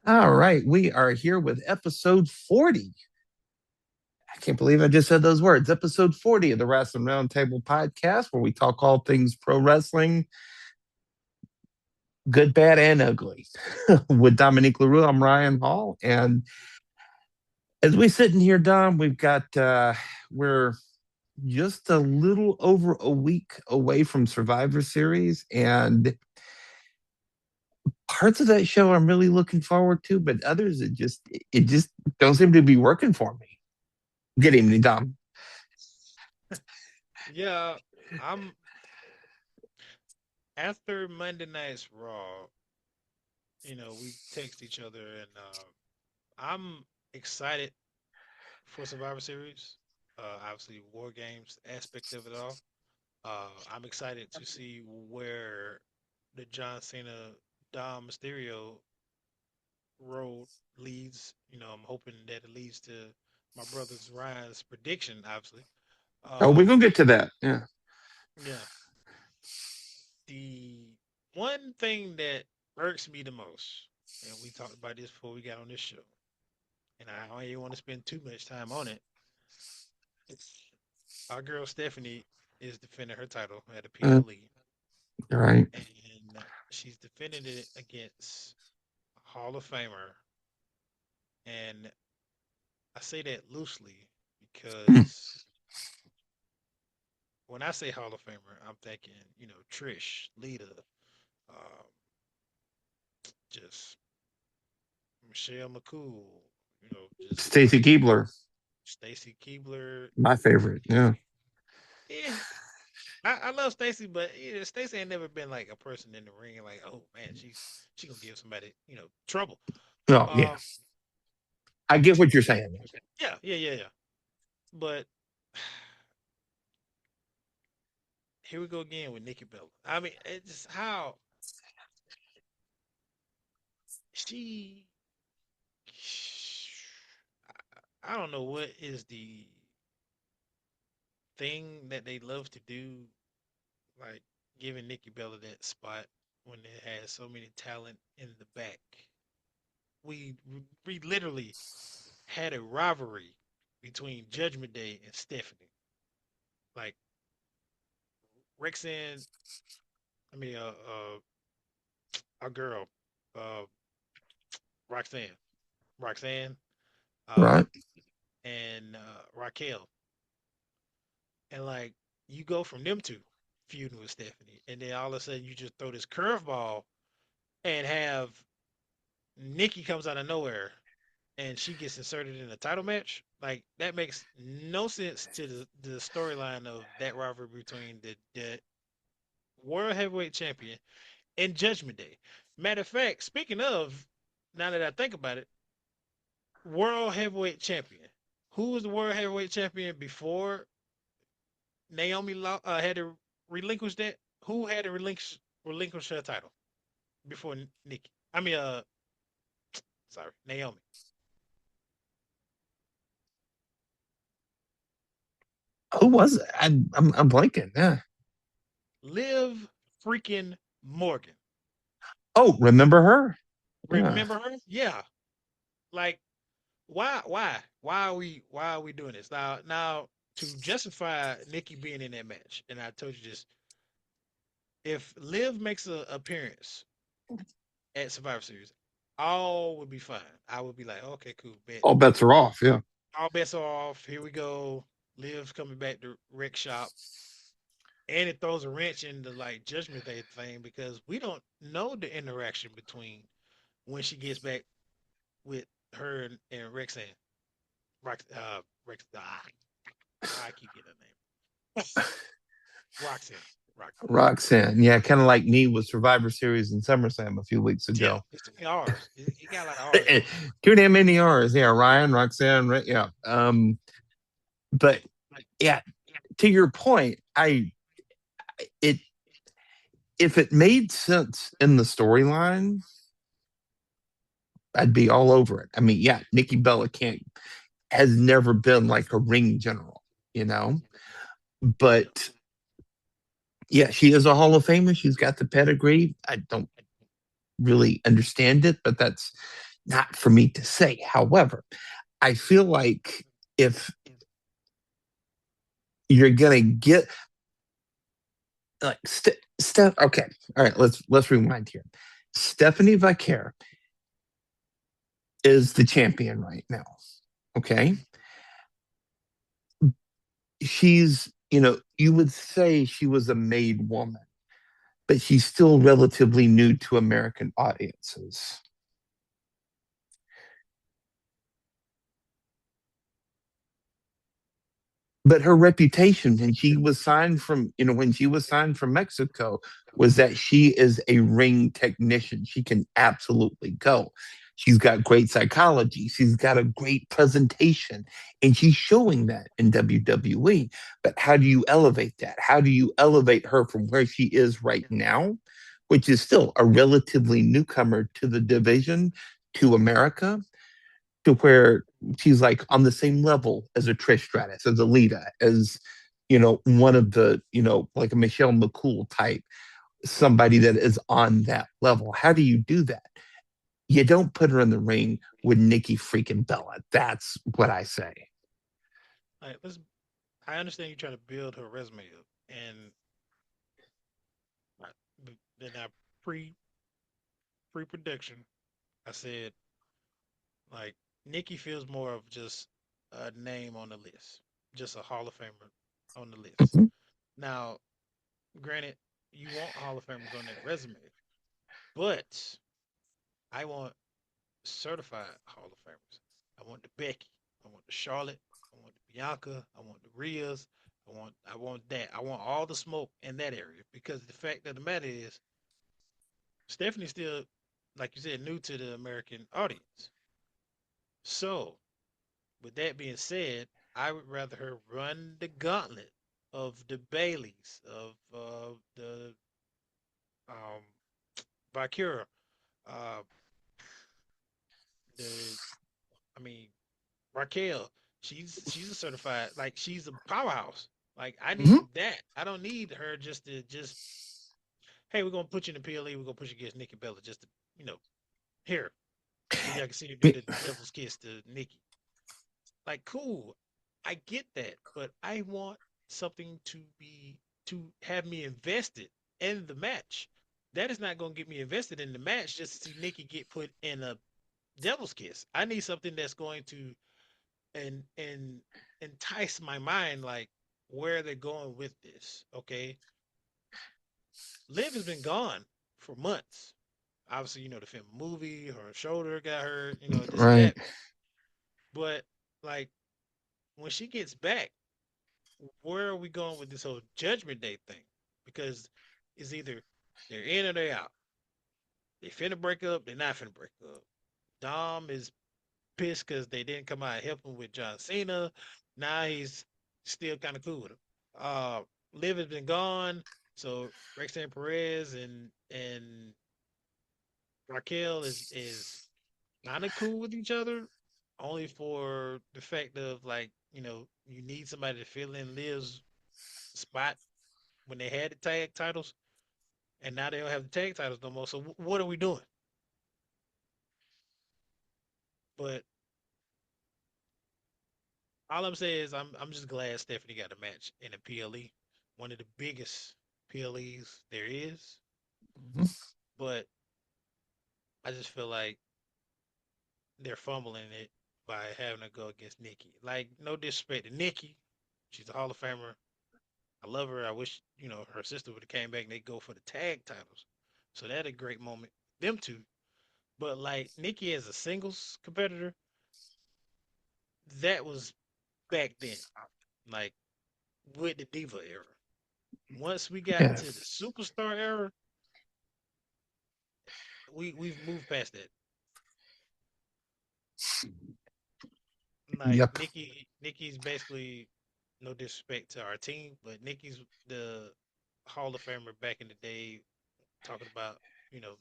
All right, we are here with episode 40. I can't believe I just said those words. Episode 40 of the Wrestling Roundtable podcast, where we talk all things pro wrestling, good, bad, and ugly. With Dominique LaRue, I'm Ryan Hall. And as we sit in here, Dom, we're just a little over a week away from Survivor Series. And parts of that show I'm really looking forward to, but others, it just don't seem to be working for me. Good evening, Dom. Yeah, I'm after Monday night's Raw, we text each other and I'm excited for Survivor Series. Obviously War Games aspect of it all. I'm excited to see where the John Cena Dom Mysterio road leads. I'm hoping that it leads to my brother's Ryan's prediction, obviously. Oh, we're Um, gonna get to that. Yeah. yeah. The one thing that irks me the most, and we talked about this before we got on this show, and I don't even want to spend too much time on it. It's our girl Stephanie is defending her title at a Uh, PLE, right. and she's defending it against Hall of Famer. And I say that loosely Hmm. because when I say Hall of Famer, I'm thinking, Trish, Lita, um, just Michelle McCool, just Stacy Keebler, Stacy Keebler. my favorite. Yeah. Yeah, I love Stacy, but Stacy ain't never been like a person in the ring and like, oh man, she gonna give somebody trouble. Oh, yeah. Um, I get what you're saying. yeah, yeah, yeah, yeah. But here we go again with Nikki Bella. I mean, it's just how she. I don't know what is the thing that they love to do, like giving Nikki Bella that spot when it has so many talent in the back. We literally had a rivalry between Judgment Day and Stephanie. Like Rexanne, I mean, our girl, uh, Roxanne, Roxanne, uh, Right. and Raquel, and like you go from them two feuding with Stephanie, and then all of a sudden you just throw this curveball and have Nikki comes out of nowhere and she gets inserted in a title match. Like that makes no sense to the storyline of that rivalry between the World Heavyweight Champion and Judgment Day. Matter of fact, speaking of, now that I think about it, World Heavyweight Champion. Who was the World Heavyweight Champion before had to relinquish that? Who had to relinquish her title before Nikki? I mean, sorry, Naomi. Who was it? I'm blanking. Yeah. Liv freaking Morgan. Oh, remember her? Yeah. Remember her? Yeah. Like, why are we doing this now to justify Nikki being in that match? And I told you this: if Liv makes an appearance at Survivor Series, all would be fine. I would be like, okay, cool, bet. All bets are off. Yeah. All bets are off. Here we go. Liv's coming back to Rick Shop, and it throws a wrench in the like Judgment Day thing because we don't know the interaction between when she gets back with her and Rexanne. Rex, I keep getting her name. Roxanne. Roxanne. Roxanne. Yeah, kind of like me with Survivor Series and SummerSlam a few weeks Yeah, ago. it's too many R's. It got a lot of R's in it. Too damn many R's. Yeah, Ryan, Roxanne. Right, yeah. But yeah, to your point, I it if it made sense in the storyline, I'd be all over it. I mean, yeah, Nikki Bella can't has never been like a ring general, you know. But yeah, she is a Hall of Famer. She's got the pedigree. I don't really understand it, but that's not for me to say. However, I feel like if you're gonna get like Steph, okay, all right, let's rewind here. Stephanie Vacquer is the champion right now. Okay, she's you would say she was a made woman, but she's still relatively new to American audiences. But her reputation when she was signed from when she was signed from Mexico was that she is a ring technician. She can absolutely go. She's got great psychology. She's got a great presentation, and she's showing that in WWE. But how do you elevate that? How do you elevate her from where she is right now, which is still a relatively newcomer to the division, to America, to where she's like on the same level as a Trish Stratus, as a Lita, as one of the, like a Michelle McCool type, somebody that is on that level. How do you do that? You don't put her in the ring with Nikki freaking Bella. That's what I say. Like, let's. I understand you trying to build her resume up, and then I pre pre production, I said like Nikki feels more of just a name on the list, just a Hall of Famer on the list. Mhm. Now, granted, you want Hall of Famers on that resume, but I want certified Hall of Famers. I want the Becky. I want the Charlotte. I want the Bianca. I want the Rhea's. I want that. I want all the smoke in that area because the fact of the matter is Stephanie's still, like you said, new to the American audience. So, with that being said, I would rather her run the gauntlet of the Baileys, of the um, Vacquer, uh, the I mean Raquel, she's a certified like she's a powerhouse. Like I Mhm. need that. I don't need her just to just hey we're gonna put you in the PLE. We're gonna put you against Nikki Bella just to you know here so y'all can see her do the devil's kiss to Nikki. Like cool, I get that, but I want something to have me invested in the match. That is not gonna get me invested in the match just to see Nikki get put in a devil's kiss. I need something that's going to and entice my mind like where they're going with this. Okay, Liv has been gone for months. Obviously, the film movie, her shoulder got hurt, this and Right. that. But like when she gets back, where are we going with this whole Judgment Day thing? Because it's either they're in or they're out. They finna break up. They're not finna break up. Dom is pissed because they didn't come out and help him with John Cena. Now he's still kind of cool with him. Liv has been gone, so Roxanne Perez and Raquel is kind of cool with each other, only for the fact of like you need somebody to fill in Liv's spot when they had the tag titles, and now they don't have the tag titles no more. So what are we doing? But all I'm saying is I'm just glad Stephanie got a match in a PLE, one of the biggest PLEs there is. Mhm. But I just feel like they're fumbling it by having to go against Nikki. Like no disrespect to Nikki, she's a Hall of Famer. I love her. I wish her sister would have came back and they go for the tag titles. So that a great moment. Them two. But like Nikki as a singles competitor, that was back then. Like with the Diva era. Once we got Yeah. to the superstar era, we've moved past that. Like Yep. Nikki's basically no disrespect to our team, but Nikki's the Hall of Famer back in the day, talking about you know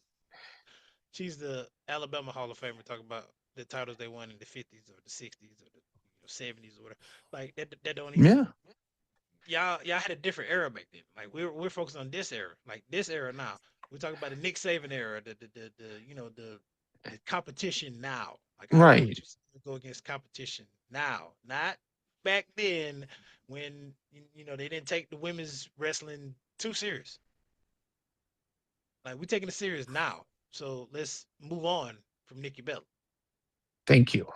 she's the Alabama Hall of Famer, talking about the titles they won in the 50s or the 60s or the 70s or whatever. Like that don't even Yeah. y'all had a different era back then. Like we're focused on this era, like this era now. We're talking about the Nick Saban era, the competition now. Like I want Right. to go against competition now, not back then when they didn't take the women's wrestling too serious. Like we're taking it serious now. So let's move on from Nikki Bella. Thank you.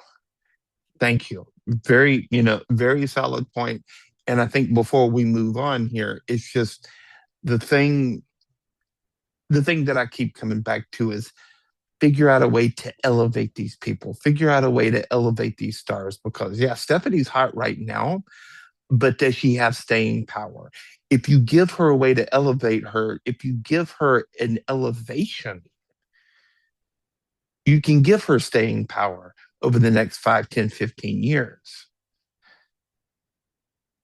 Thank you. Very, very solid point. And I think before we move on here, it's just the thing, the thing that I keep coming back to is figure out a way to elevate these people, figure out a way to elevate these stars because, yeah, Stephanie's hot right now, but does she have staying power? If you give her a way to elevate her, if you give her an elevation, you can give her staying power over the next 5, 10, 15 years.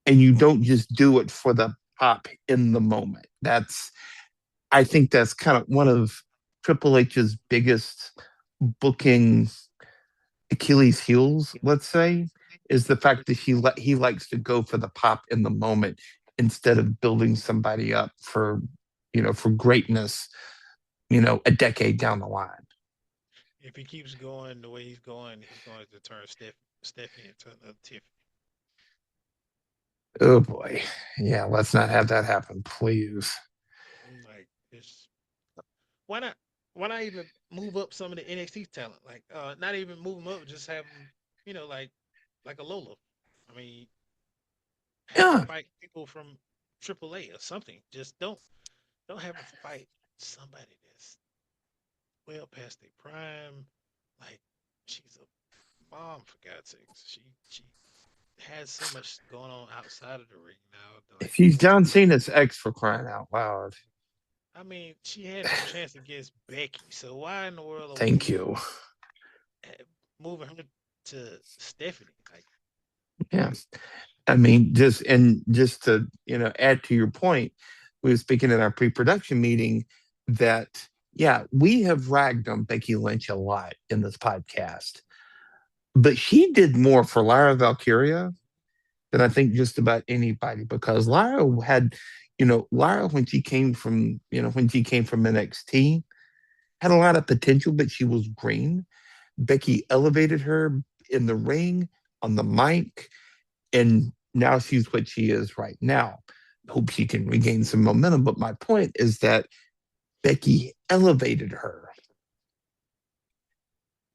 And you don't just do it for the pop in the moment. I think that's kind of one of Triple H's biggest booking Achilles heels, let's say, is the fact that he likes to go for the pop in the moment instead of building somebody up for greatness, a decade down the line. If he keeps going the way he's going to turn Stephanie into another Tiffany. Oh boy. Yeah, let's not have that happen, please. Like it's why not why not even move up some of the NXT talent? Like not even move them up, just have them, like a Lola. I mean, have her Yeah. fight people from AAA or something. Just don't have her fight somebody that's well past their prime. Like she's a mom for God's sakes. She has so much going on outside of the ring now. Like She's that's John Cena's ex for crying out loud. I mean, she had no chance against Becky. So why in the world are Thank we you. moving her to Stephanie? Like, Yeah. I mean, just to, add to your point, we were speaking in our pre-production meeting that yeah, we have ragged on Becky Lynch a lot in this podcast, but she did more for Lyra Valkyria than I think just about anybody because Lyra when she came from NXT had a lot of potential, but she was green. Becky elevated her in the ring, on the mic, and now she's what she is right now. Hope she can regain some momentum. But my point is that Becky elevated her.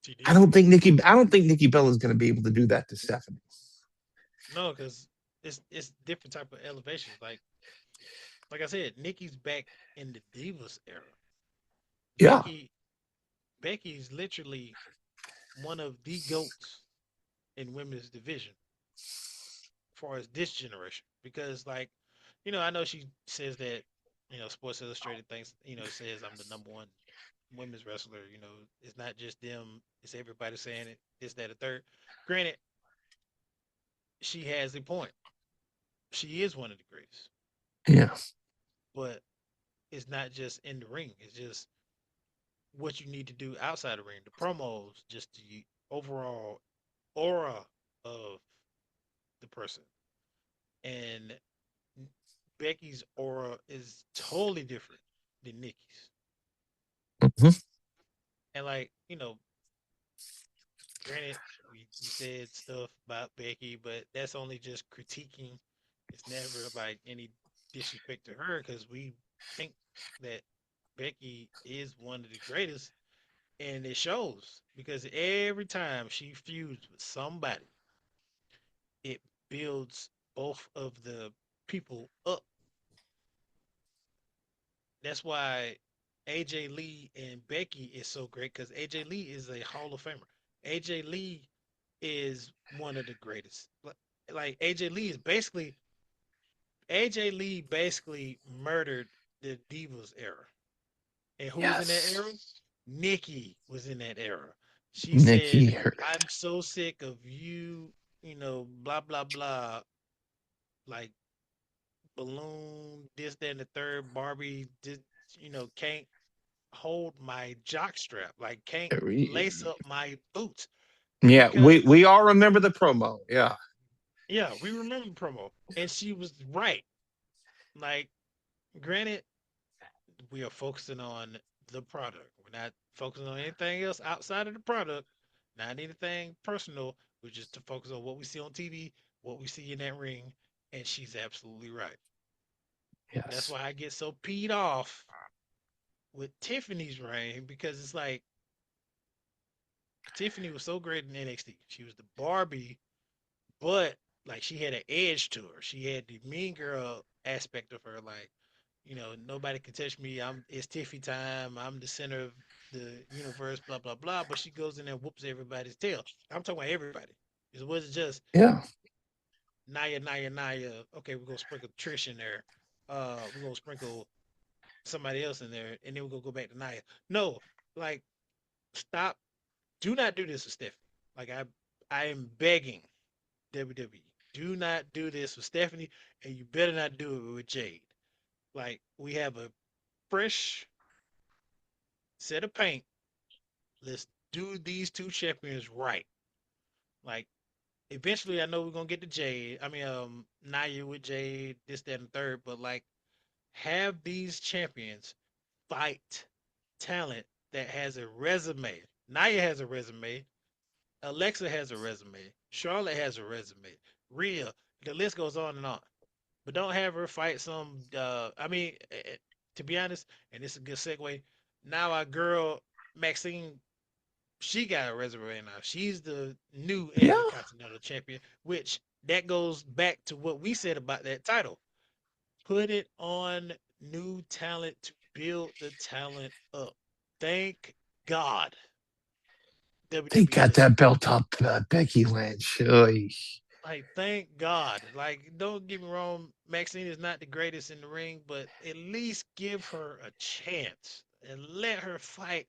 she I did. don't think Nikki. I don't think Nikki Bella is going to be able to do that to Stephanie. No, because it's different type of elevations. Like I said, Nikki's back in the Divas era. Yeah, Becky Becky's literally one of the goats in women's division as far as this generation. Because I know she says that, Sports Illustrated thinks, says I'm the number one women's wrestler. It's not just them, it's everybody saying it, this, that, a third. Granted, she has a point. She is one of the greatest. yeah. But it's not just in the ring. It's just what you need to do outside the ring. The promos, just the overall aura of the person. And Becky's aura is totally different than Nikki's. Mhm. And granted, we said stuff about Becky, but that's only just critiquing. It's never like any disrespect to her because we think that Becky is one of the greatest, and it shows because every time she feuds with somebody, it builds both of the people up. That's why AJ Lee and Becky is so great because AJ Lee is a Hall of Famer. AJ Lee is one of the greatest. Like AJ Lee basically murdered the Divas era. And who was in that era? Yes. Nikki was in that era. She said, Nikki, her, I'm so sick of you, blah, blah, blah. Like balloon, this, that, and the third. Barbie, can't hold my jock strap. Like, can't lace up my boots. yeah. We Because, we all remember the promo. Yeah, yeah, we remember the promo. And she was right. Like, granted, we are focusing on the product. We're not focusing on anything else outside of the product, not anything personal. We're just to focus on what we see on TV, what we see in that ring, and she's absolutely right. That's Yes. why I get so peed off with Tiffany's reign because it's like Tiffany was so great in NXT. She was the Barbie, but like she had an edge to her. She had the mean girl aspect of her. Like, nobody can touch me. It's Tiffy time. I'm the center of the universe. Blah blah blah. But she goes in there and whoops everybody's tail. I'm talking about everybody. It wasn't just Yeah. Naya, Naya, Naya. Okay, we're gonna sprinkle Trish in there. We're gonna sprinkle somebody else in there, and then we're gonna go back to Naya. No, like stop. Do not do this with Stephanie. Like I am begging WWE. Do not do this with Stephanie, and you better not do it with Jade. Like we have a fresh set of paint. Let's do these two champions right. Like eventually, I know we're gonna get to Jade. I mean, Naya with Jade, this, that, and third. But like, have these champions fight talent that has a resume. Naya has a resume. Alexa has a resume. Charlotte has a resume. Rhea. The list goes on and on. But don't have her fight some. To be honest, and this is a good segue. Now our girl Maxine, she got a resume now. She's the new Yeah. Intercontinental Champion, which that goes back to what we said about that title. Put it on new talent to build the talent up. Thank God They WWE got does. that belt up, Becky Lynch. Oy. Like, thank God. Like, don't get me wrong, Maxine is not the greatest in the ring, but at least give her a chance and let her fight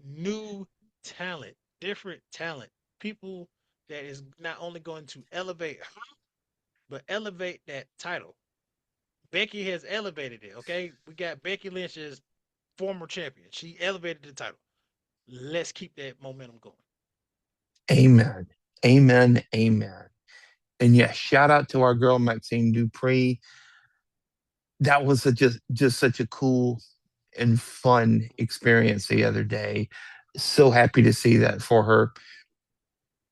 new talent, different talent, people that is not only going to elevate her, but elevate that title. Becky has elevated it, okay? We got Becky Lynch as former champion. She elevated the title. Let's keep that momentum going. Amen. Amen. Amen. And yes, shout out to our girl Maxine Dupree. That was just such a cool and fun experience the other day. So happy to see that for her.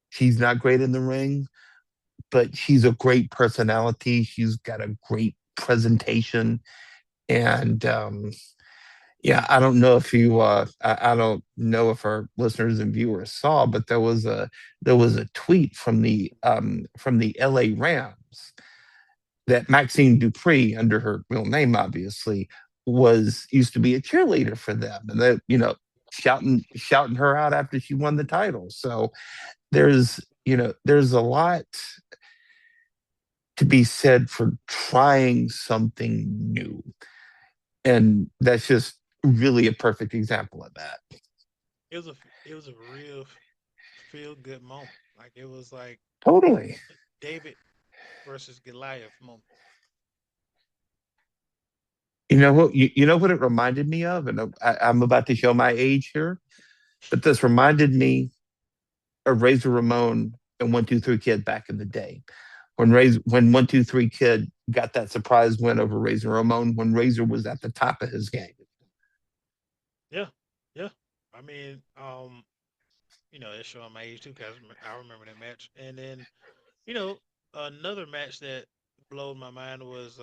She's not great in the ring, but she's a great personality. She's got a great presentation. And yeah, I don't know if you I don't know if our listeners and viewers saw, but there was a tweet from the LA Rams that Maxine Dupree, under her real name, obviously, was used to be a cheerleader for them, and they, shouting her out after she won the title. So there's a lot to be said for trying something new, and that's just really a perfect example of that. It was a real feel good moment. Like it was like Totally. David versus Goliath moment. You know what it reminded me of, and I'm about to show my age here, but this reminded me of Razor Ramon and 1-2-3 Kid back in the day. When 1-2-3 Kid got that surprise win over Razor Ramon when Razor was at the top of his game. Yeah, yeah. I mean, it's showing my age too because I remember that match. And then, you know, another match that blowed my mind was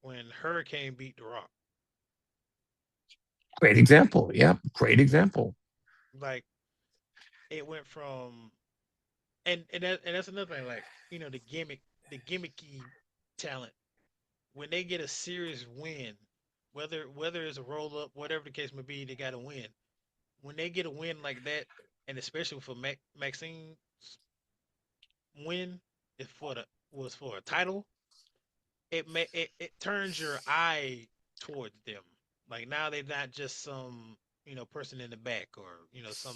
when Hurricane beat The Rock. Great example. Yeah, great example. Like it went from and that's another thing. Like the gimmicky talent when they get a serious win, whether it's a roll up, whatever the case may be, they got to win. When they get a win like that, and especially for Maxine's win, is for the was for a title, it turns your eye towards them. Like now they're not just some person in the back or some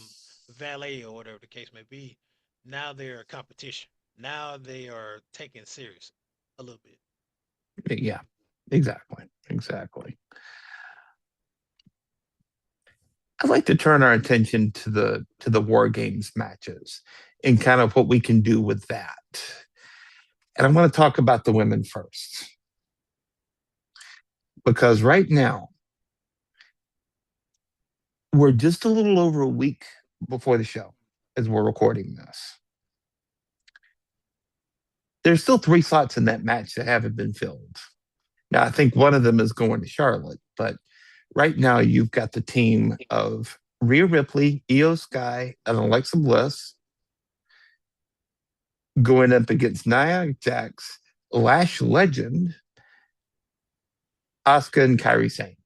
valet or whatever the case may be. Now they're a competition. Now they are taken serious a little bit. Yeah, exactly. Exactly. I'd like to turn our attention to the war games matches and kind of what we can do with that. And I'm going to talk about the women first because right now we're just a little over a week before the show as we're recording this. There's still three slots in that match that haven't been filled. Now, I think one of them is going to Charlotte, but right now you've got the team of Rhea Ripley, Io Sky, and Alexa Bliss going up against Nia Jax, Lash Legend, Asuka, and Kairi Sane.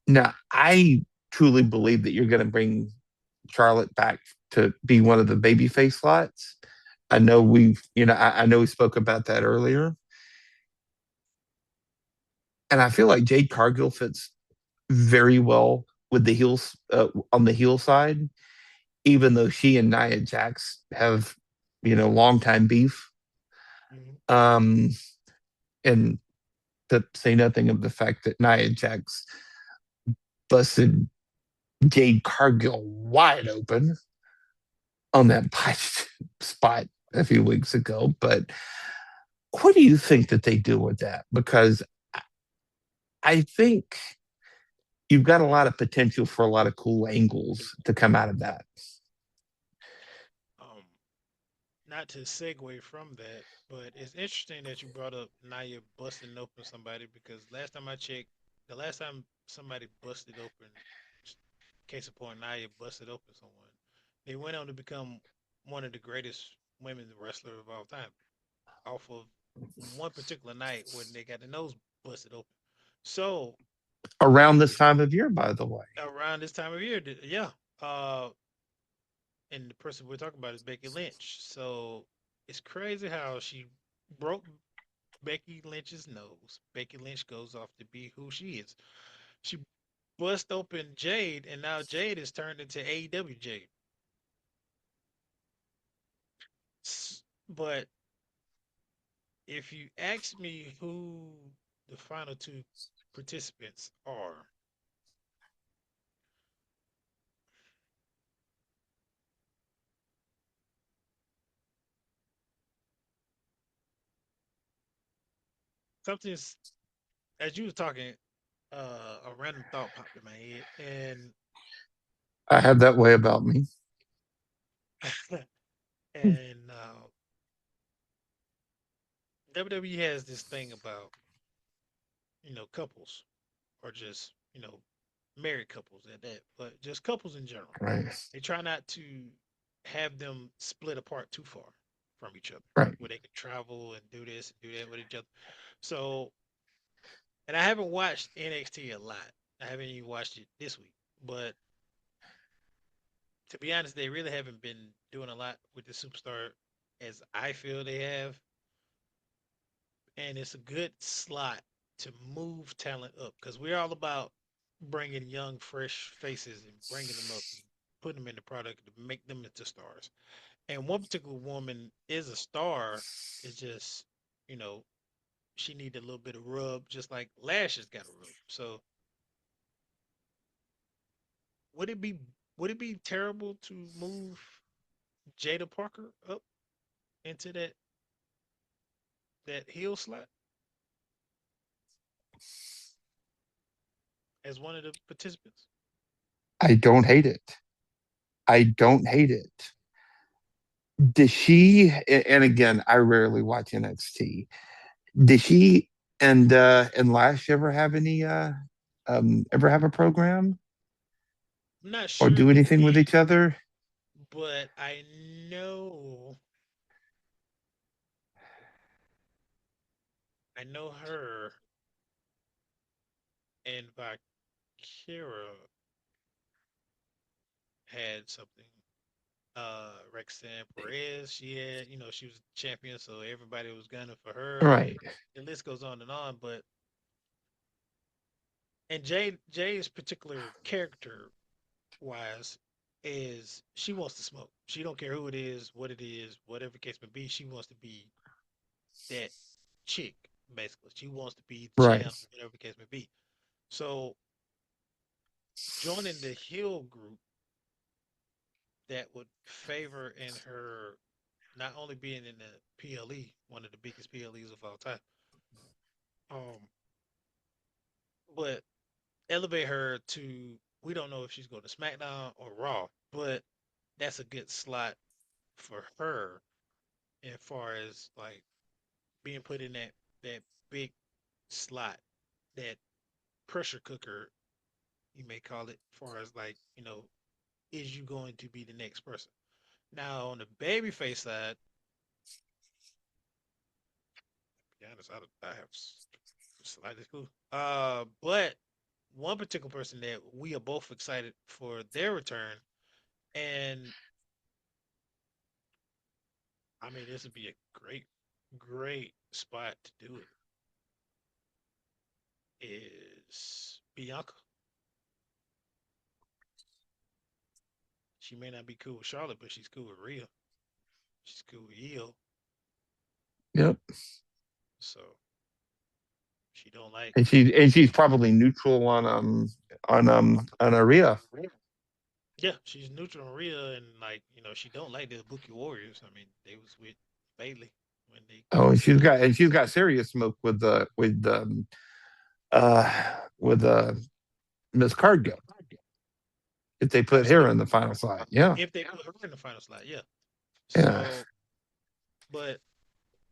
Now, I truly believe that you're going to bring Charlotte back to be one of the babyface slots. I know I know we spoke about that earlier, and I feel like Jade Cargill fits very well with the heels on the heel side, even though she and Nia Jax have long time beef. Mhm. Um, and to say nothing of the fact that Nia Jax busted Jade Cargill wide open on that botched spot a few weeks ago. But what do you think that they do with that? Because I think you've got a lot of potential for a lot of cool angles to come out of that. Um, Not to segue from that, but it's interesting that you brought up Naya busting open somebody because last time I checked, the last time somebody busted open, case in point, Naya busted open someone, they went on to become one of the greatest women wrestlers of all time off of one particular night when they got the nose busted open. So Around this time of year, by the way. around this time of year, yeah, uh, and the person we're talking about is Becky Lynch. So it's crazy how she broke Becky Lynch's nose. Becky Lynch goes off to be who she is. She bust open Jade, and now Jade is turned into AEW Jade. But if you ask me who the final two participants are, something's as you were talking, a random thought popped in my head, I have that way about me. and WWE has this thing about couples or just married couples at that, but just couples in general. Right. They try not to have them split apart too far from each other, Right. where they can travel and do this and do that with each other. So, and I haven't watched NXT a lot. I haven't even watched it this week, but to be honest, they really haven't been doing a lot with the superstar as I feel they have, and it's a good slot to move talent up because we're all about bringing young, fresh faces and bringing them up and putting them in the product to make them into stars. And one particular woman is a star. It's just, you know, she needed a little bit of rub, just like Lash has got a rub. So would it be would it be terrible to move Jada Parker up into that heel slot as one of the participants? I don't hate it. I don't hate it. Does she, and again, I rarely watch NXT. Did she and Lash ever have a program I'm not or sure if do they anything with did, each other? but know I know her and Vacquer had something. Rexanne Perez, she had, she was champion, so everybody was gunning for her, and Right. the list goes on and on. But and Jay's particular character wise is she wants to smoke. She don't care who it is, what it is, whatever case may be. She wants to be that chick, basically. She wants to be the Right. champ, whatever the case may be. So joining the Hill group that would favor in her not only being in the PLE, one of the biggest PLEs of all time, um, but elevate her to. We don't know if she's going to SmackDown or Raw, but that's a good slot for her as far as like being put in that big slot, that pressure cooker, you may call it, as far as like, is you going to be the next person? Now on the babyface side, to be honest, I have slightly clue. But one particular person that we are both excited for their return, and I mean this would be a great spot to do it, is Bianca. She may not be cool with Charlotte, but she's cool with Rhea. She's cool with Io. Yep. So she don't like. And she's probably neutral on Aria. Yeah, she's neutral on Rhea, and like she don't like the Bookie Warriors. I mean, they was with Bailey when they Oh, and did that. she's got serious smoke with Miss Cargill if they put her in Absolutely. the final slide. Yeah. If they put her in the final slot, yeah. Yeah. So, but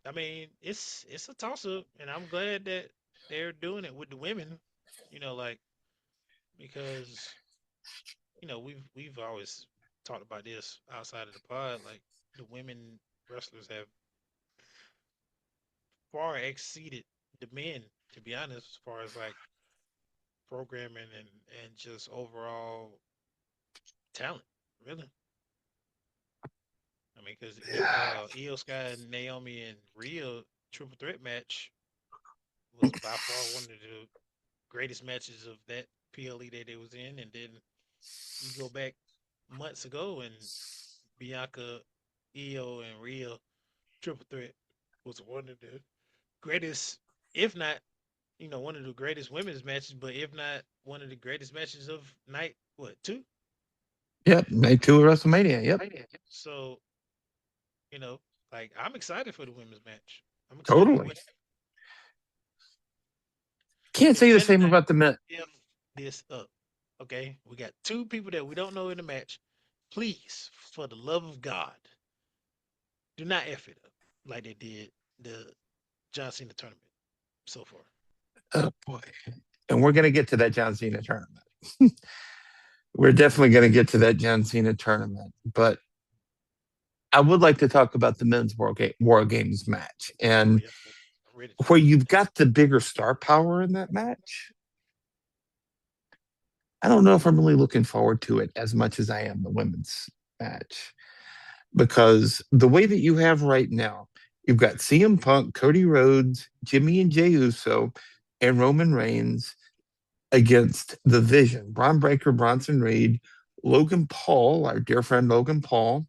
I mean, it's a toss up, and I'm glad that they're doing it with the women. Like because we've always talked about this outside of the pod. Like the women wrestlers have far exceeded the men, to be honest, as far as like programming and just overall talent, really. I mean, because Io Sky and Naomi and Rhea triple threat match was by far one of the greatest matches of that PLE that it was in, and then you go back months ago and Bianca, Io, and Rhea triple threat was one of the greatest, if not one of the greatest women's matches, but if not one of the greatest matches of night, what, two? Yep. Night two of WrestleMania. Yep. So, you know, like I'm excited for the women's match. I'm excited for Totally. what Can't if say the Sunday same night about the men. if this up. Okay? We got two people that we don't know in the match. Please, for the love of God, do not F it up like they did the John Cena tournament so far. Oh boy. And we're gonna get to that John Cena tournament. We're definitely gonna get to that John Cena tournament. But I would like to talk about the men's War Games match. Oh And yeah. I'm ready to where talk about you've got the bigger star power in that match, I don't know if I'm really looking forward to it as much as I am the women's match. Because the way that you have right now, you've got CM Punk, Cody Rhodes, Jimmy and Jey Uso, and Roman Reigns against the Vision, Braun Breaker, Bronson Reed, Logan Paul, our dear friend Logan Paul,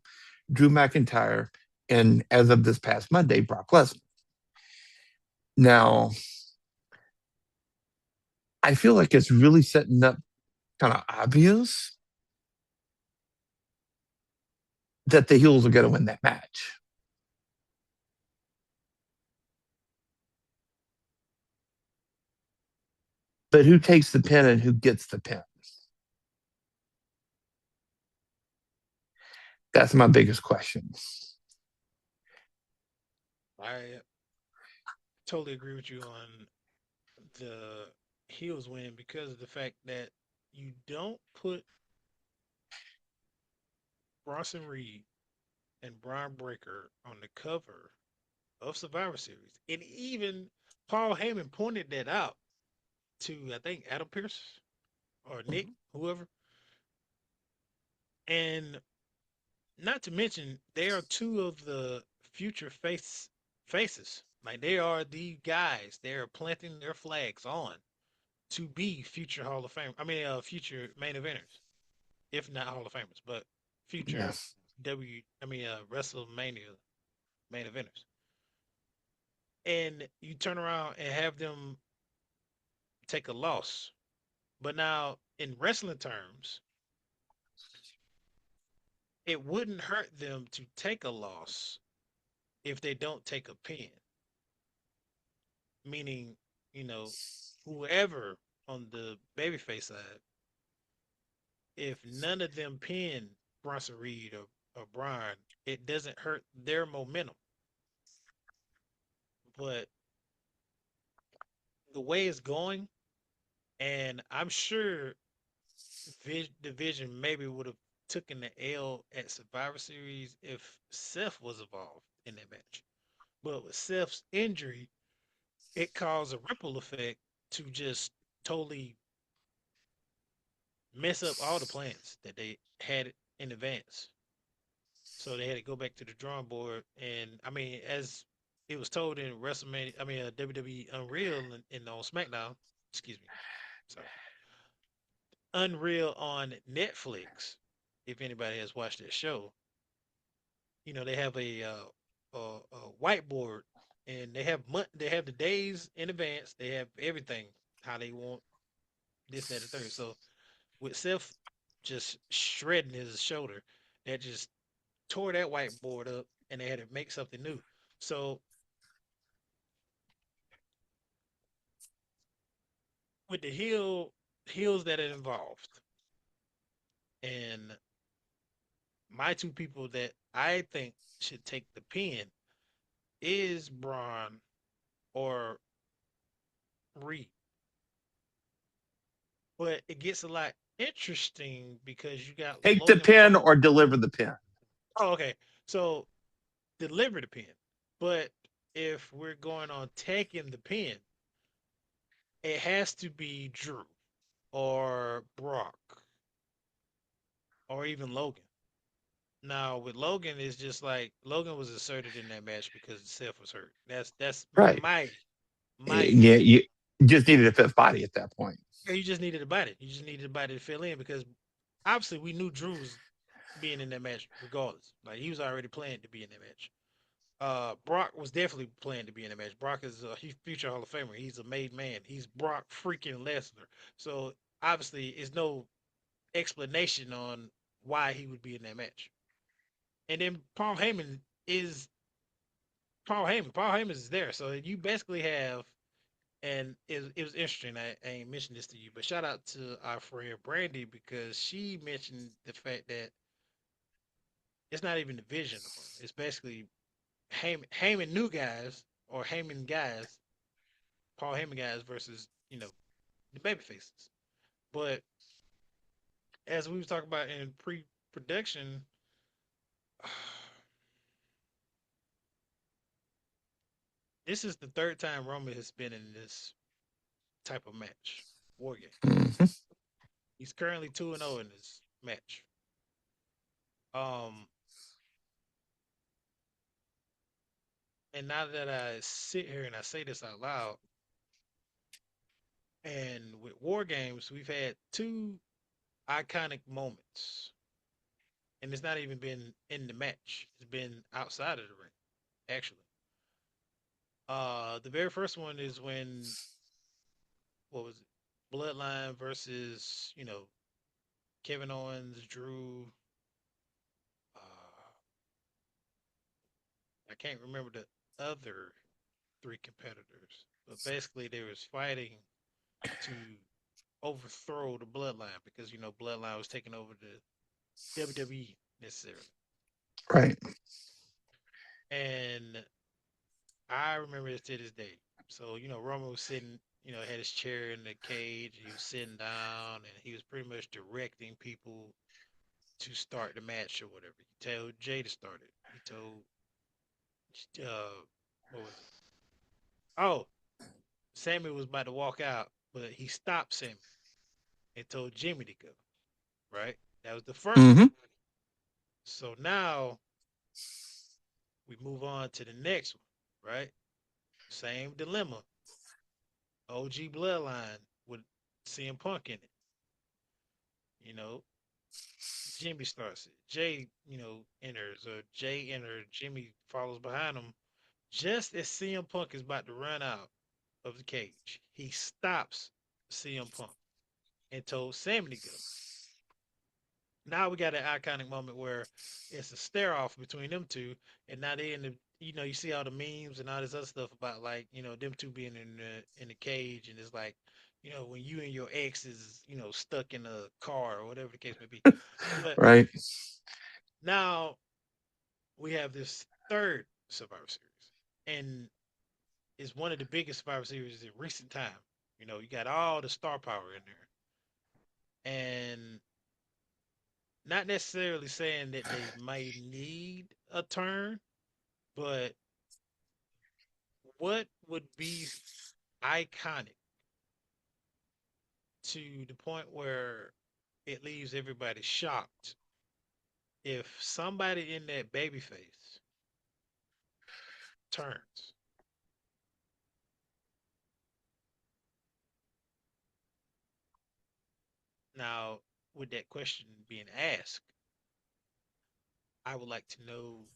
Drew McIntyre, and as of this past Monday, Brock Lesnar. Now, I feel like it's really setting up kind of obvious that the heels are going to win that match. But who takes the pin and who gets the pin? That's my biggest question. it. I totally agree with you on the heels win because of the fact that you don't put Bronson Reed and Brian Breaker on the cover of Survivor Series. And even Paul Heyman pointed that out to, I think, Adam Pierce or Nick, whoever. And not to mention, they are two of the future faces. Like they are the guys they are planting their flags on to be future Hall of Fame. I mean, future main eventers, if not Hall of Famers, but future Yes. WrestleMania main eventers. And you turn around and have them take a loss. But now, in wrestling terms, it wouldn't hurt them to take a loss if they don't take a pin. Meaning, you know, whoever on the babyface side, if none of them pin Bronson Reed or Bron, it doesn't hurt their momentum. But the way it's going, and I'm sure Division maybe would have taken the L at Survivor Series if Seth was involved in that match. But with Seth's injury, it caused a ripple effect to just totally mess up all the plans that they had in advance. So they had to go back to the drawing board. And I mean, as it was told in WrestleMania, I mean, WWE Unreal and on SmackDown, excuse me, sorry, Unreal on Netflix. If anybody has watched that show, they have a whiteboard and they have the days in advance. They have everything how they want this, that, and the third. So with Seth just shredding his shoulder, that just tore that whiteboard up, and they had to make something new. So with the heels that are involved, and my two people that I think should take the pin is Braun or Reed. But it gets a lot interesting because you got Take the Logan pin Paul. or deliver the pin. Oh, okay. So deliver the pin. But if we're going on taking the pin, it has to be Drew or Brock or even Logan. Now with Logan, it's just like Logan was inserted in that match because Seth was hurt. That's Right. my Yeah, opinion. you just needed a fit body at that point. Yeah, you just needed a body. You just needed a body to fill in because obviously we knew Drew was being in that match regardless. Like he was already planned to be in that match. Brock was definitely planned to be in the match. Brock is a future Hall of Famer. He's a made man. He's Brock freaking Lesnar. So obviously, it's no explanation on why he would be in that match. And then Paul Heyman is Paul Heyman. Paul Heyman is there. So you basically have, and it was interesting. I ain't mentioned this to you, but shout out to our friend Brandy because she mentioned the fact that it's not even the vision no more. It's basically Heyman new guys or Heyman guys, Paul Heyman guys versus the baby faces. But as we was talking about in pre-production, this is the third time Roman has been in this type of match, War Games. Mhm. He's currently 2-0 in this match. Um, and now that I sit here and I say this out loud, and with War Games, we've had two iconic moments, and it's not even been in the match; it's been outside of the ring, actually. The very first one is when what was it? Bloodline versus Kevin Owens, Drew. Uh, I can't remember the other three competitors, but basically they was fighting to overthrow the Bloodline because Bloodline was taking over the WWE necessarily. Right. And I remember this to this day. So Roman was sitting, had his chair in the cage. He was sitting down, and he was pretty much directing people to start the match or whatever. He told Jay to start it. He told what was it? Oh, Sammy was about to walk out, but he stopped Sammy and told Jimmy to go. Right? That was the first one. Hmm. So now we move on to the next one. Right? Same dilemma. OG Bloodline with CM Punk in it. You know, Jimmy starts it. Jay, enters, or Jay enters. Jimmy follows behind him. Just as CM Punk is about to run out of the cage, he stops CM Punk and told Sammy to go. Now we got an iconic moment where it's a stare off between them two, and now they in the you see all the memes and all this other stuff about like them two being in the cage, and it's like when you and your ex is, stuck in a car or whatever the case may be. But Right. now we have this third Survivor Series, and it's one of the biggest Survivor Series in recent time. You got all the star power in there, and not necessarily saying that they might need a turn, but what would be iconic to the point where it leaves everybody shocked if somebody in that baby face turns? Now, with that question being asked, I would like to know,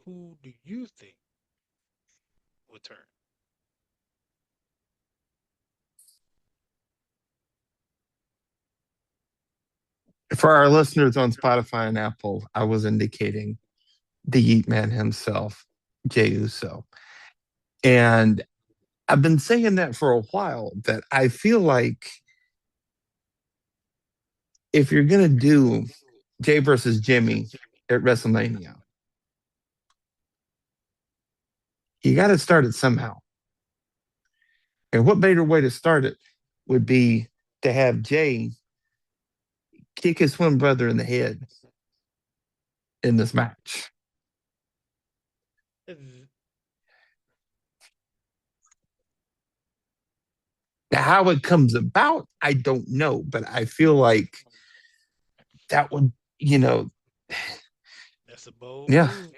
who do you think will turn? For our listeners on Spotify and Apple, I was indicating the Yeet Man himself, Jey Uso. And I've been saying that for a while, that I feel like if you're going to do Jay versus Jimmy at WrestleMania, you got to start it somehow. And what better way to start it would be to have Jay kick his twin brother in the head in this match. Now, how it comes about, I don't know, but I feel like that would, you know, That's a bold yeah, move.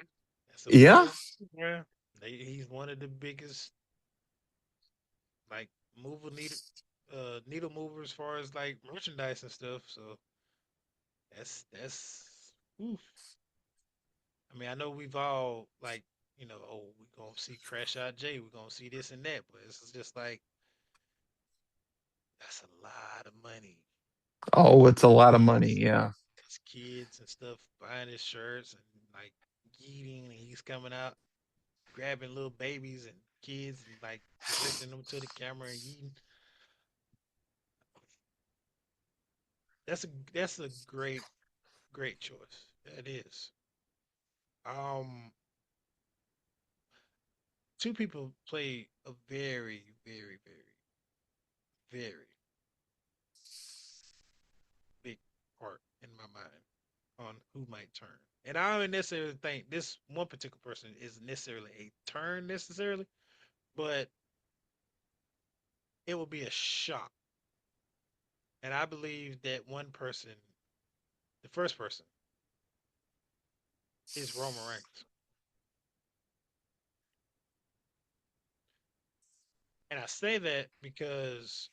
That's a yeah. bold move, yeah. He's one of the biggest, like, mover needle movers as far as like merchandise and stuff. So that's oof. I mean, I know we've all like, oh, we're gonna see Crash Out Jay, we're gonna see this and that, but it's just like that's a lot of money. Oh, it's a lot of money. Kids, Yeah. his kids and stuff buying his shirts and like eating, and he's coming out grabbing little babies and kids and like directing them to the camera and eating. That's a great choice. That is. Um, Two people play a very, very, very, very big part in my mind on who might turn. And I don't necessarily think this one particular person is necessarily a turn necessarily, but it will be a shock. And I believe that one person, the first person, is Roman Reigns. And I say that because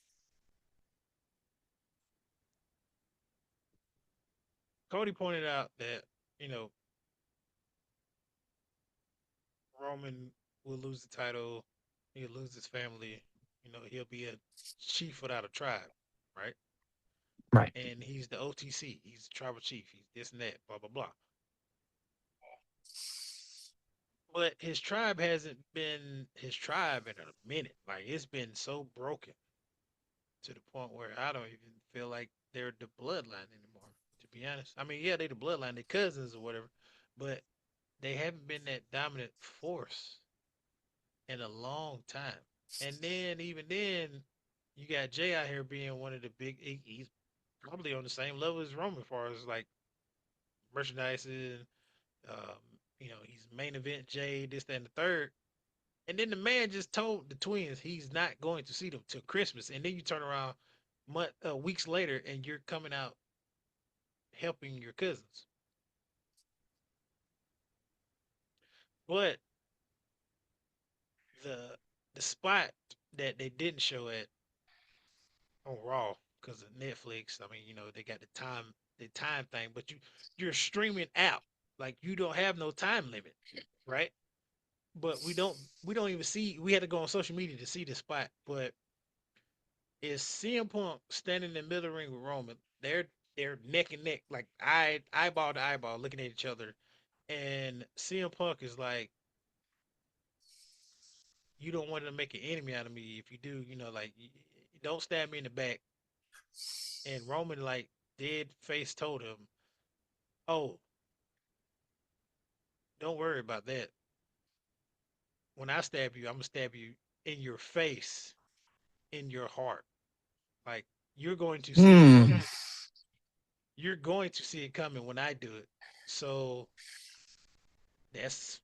Cody pointed out that, you know, Roman will lose the title, he'll lose his family, he'll be a chief without a tribe, right? Right. And he's the OTC, he's the tribal chief, he's this and that, blah blah blah. But his tribe hasn't been his tribe in a minute. Like, it's been so broken to the point where I don't even feel like they're the bloodline anymore. To be honest, I mean, yeah, they the bloodline, they cousins or whatever, but they haven't been that dominant force in a long time. And then even then, you got Jay out here being one of the big. He's probably on the same level as Roman as far as like merchandising. Um, he's main event Jay, this, that, and the third. And then the man just told the twins he's not going to see them till Christmas. And then you turn around weeks later and you're coming out helping your cousins. But the the spot that they didn't show at on Raw because of Netflix. I mean, they got the time thing, but you're streaming out, like you don't have no time limit, right? But we don't even see. We had to go on social media to see the spot, but is CM Punk standing in the middle of the ring with Roman? They're neck and neck, like eyeball to eyeball, looking at each other, and CM Punk is like, "You don't want to make an enemy out of me. If you do, like don't stab me in the back. And Roman like dead face told him, "Oh, don't worry about that. When I stab you, I'm gonna stab you in your face, in your heart. Like you're going to see it Hmm. coming. You're going to see it coming when I do it." So that's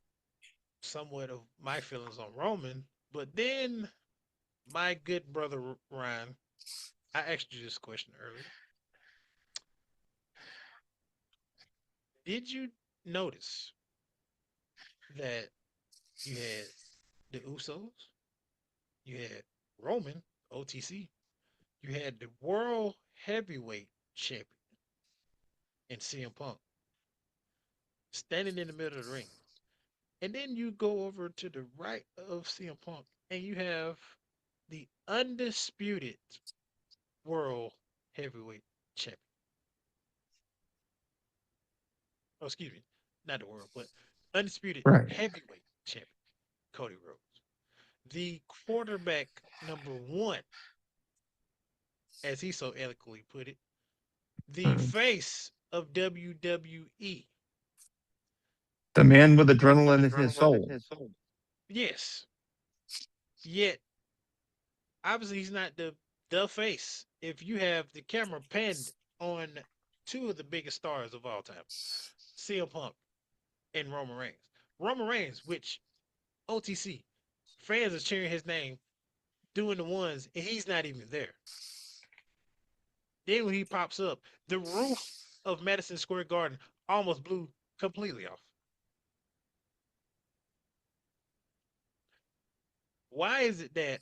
somewhat of my feelings on Roman. But then my good brother Ryan, I asked you this question earlier. Did you notice that you had the Usos, you had Roman OTC, you had the World Heavyweight Champion in CM Punk standing in the middle of the ring, and then you go over to the right of CM Punk and you have the undisputed World Heavyweight Champion. Oh, excuse me, not the world, but undisputed Right. heavyweight champion, Cody Rhodes. The quarterback number one, as he so eloquently put it, the Mm. face of WWE. The man with adrenaline in his soul. Yes, yet obviously he's not the face. If you have the camera pinned on two of the biggest stars of all time, CM Punk and Roman Reigns. Roman Reigns, which OTC fans are cheering his name, doing the ones, and he's not even there. Then when he pops up, the roof of Madison Square Garden almost blew completely off. Why is it that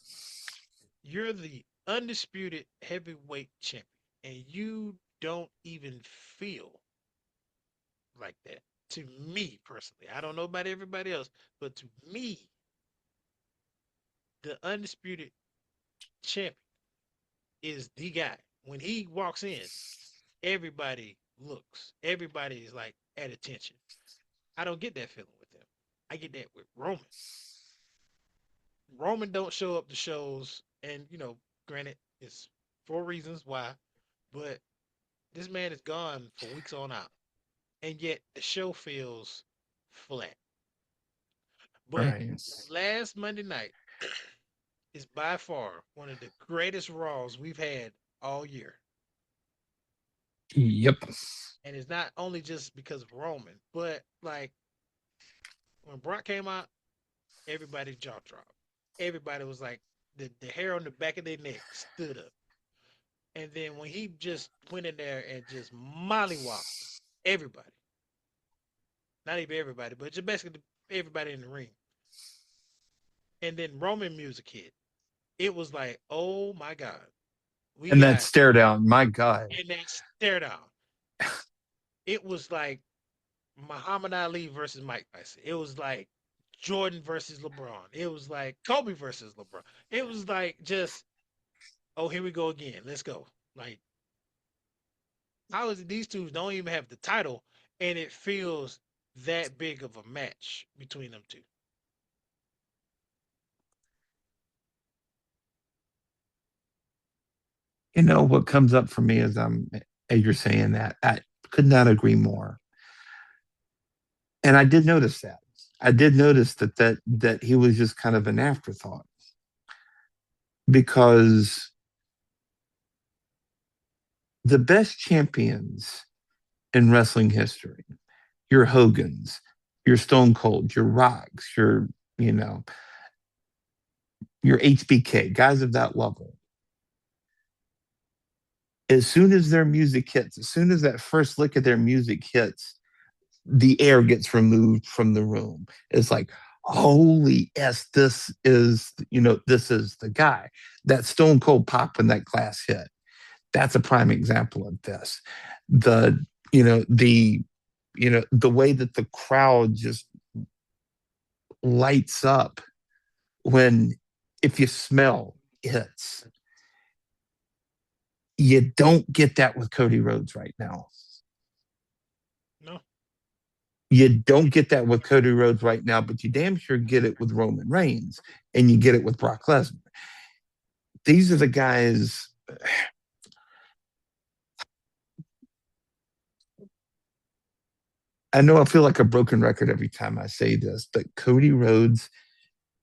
you're the undisputed heavyweight champion and you don't even feel like that? To me personally, I don't know about everybody else, but to me, the undisputed champion is the guy. When he walks in, everybody looks. Everybody is like at attention. I don't get that feeling with him. I get that with Roman. Roman don't show up to shows, and granted, it's for reasons why, but this man is gone for weeks on out, and yet the show feels flat. But Right. last Monday night is by far one of the greatest Raws we've had all year, Yep. and it's not only just because of Roman, but like when Brock came out, everybody's jaw dropped. Everybody was like the hair on the back of their neck stood up. And then when he just went in there and just mollywopped everybody, not even everybody, but just basically everybody in the ring. And then Roman music hit. It was like, oh my God, we And that got stare down, my God. in that stare down. It was like Muhammad Ali versus Mike Tyson. It was like Jordan versus LeBron. It was like Kobe versus LeBron. It was like just, oh, here we go again. Let's go. Like, how is it these two don't even have the title and it feels that big of a match between them two? What comes up for me as you're saying that, I could not agree more. And I did notice that. I did notice that he was just kind of an afterthought because the best champions in wrestling history, your Hogans, your Stone Cold, your Rocks, you know, your HBK, guys of that level. As soon as their music hits, as soon as that first lick of their music hits, the air gets removed from the room. It's like, holy s, this is the guy. That Stone Cold pop when that glass hit. That's a prime example of this. The you know the the way that the crowd just lights up when if you smell hits. You don't get that with Cody Rhodes right now. No. You don't get that with Cody Rhodes right now, but you damn sure get it with Roman Reigns and you get it with Brock Lesnar. these are the guys. I know I feel like a broken record every time I say this, but Cody Rhodes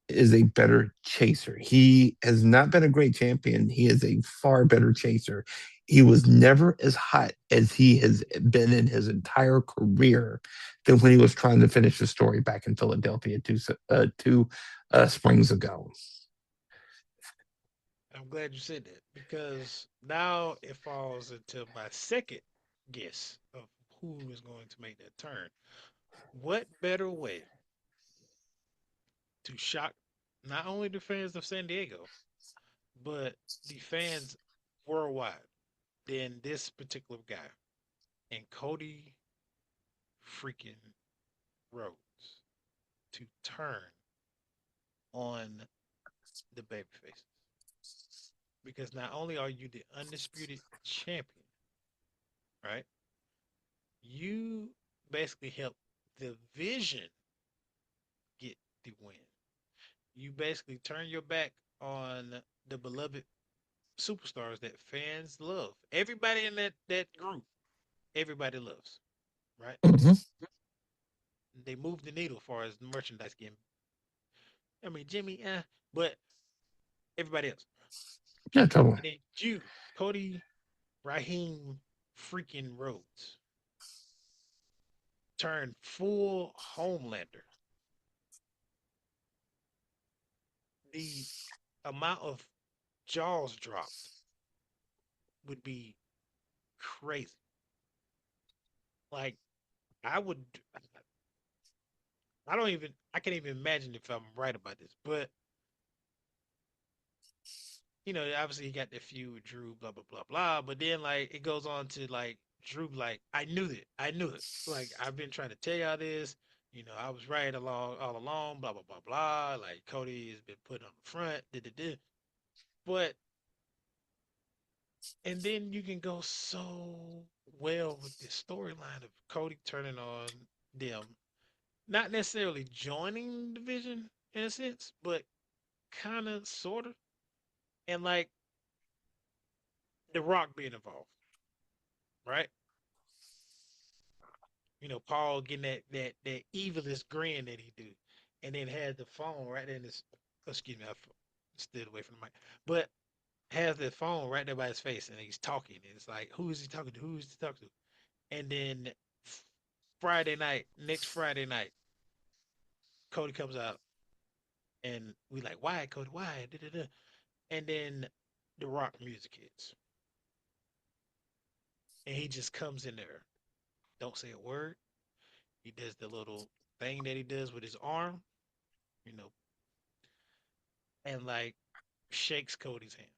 is a better chaser. He has not been a great champion. He is a far better chaser. He was never as hot as he has been in his entire career than when he was trying to finish the story back in Philadelphia two springs ago. I'm glad you said that because now it falls into my second guess of who is going to make that turn. What better way to shock not only the fans of San Diego, but the fans worldwide than this particular guy and Cody freaking Rhodes to turn on the babyfaces? Because not only are you the undisputed champion, right? You basically help the vision get the win. You basically turn your back on the beloved superstars that fans love. Everybody in that group, everybody loves, right? Mhm. They move the needle as far as merchandise getting. I mean, Jimmy, but everybody else. Yeah, totally. And then you, Cody Raheem freaking Rhodes, turn full Homelander. The amount of jaws dropped would be crazy. Like I would, I don't even, I can't even imagine if I'm right about this. But obviously he got the feud with Drew, blah blah blah blah. But then like it goes on to like Drew, like I knew it. Like I've been trying to tell y'all this. I was right along all along, blah blah blah blah. Like Cody has been put on the front, but and then you can go so well with the storyline of Cody turning on them, not necessarily joining the division in a sense, but kind of, sort of, and like The Rock being involved, right? Paul getting that evilest grin that he do, and then had the phone right there in his. Excuse me, I stood away from the mic, but has the phone right there by his face, and he's talking, and it's like, who is he talking to? Who is he talking to? And then next Friday night, Cody comes out, and we like, why, Cody? Why? Da-da-da. And then the rock music hits, and he just comes in there, don't say a word. He does the little thing that he does with his arm, you know, and like shakes Cody's hand.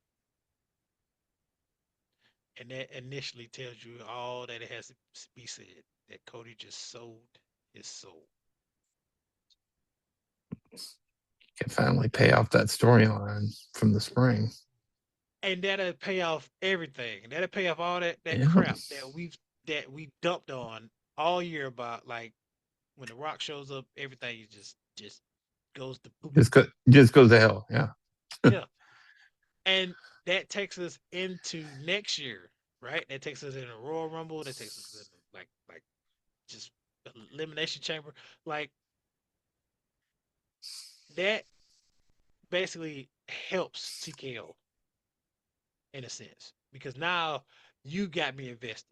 And that initially tells you all that it has to be said, that Cody just sold his soul. Can finally pay off that storyline from the spring. And that'll pay off everything. That'll pay off all that Yeah. crap that we dumped on all year about, like, when the Rock shows up, everything is just goes to poop. Just goes to hell. Yeah. Yeah. And that takes us into next year, right? That takes us in a Royal Rumble. That takes us in like just elimination chamber. Like that basically helps TKO in a sense because now you got me invested.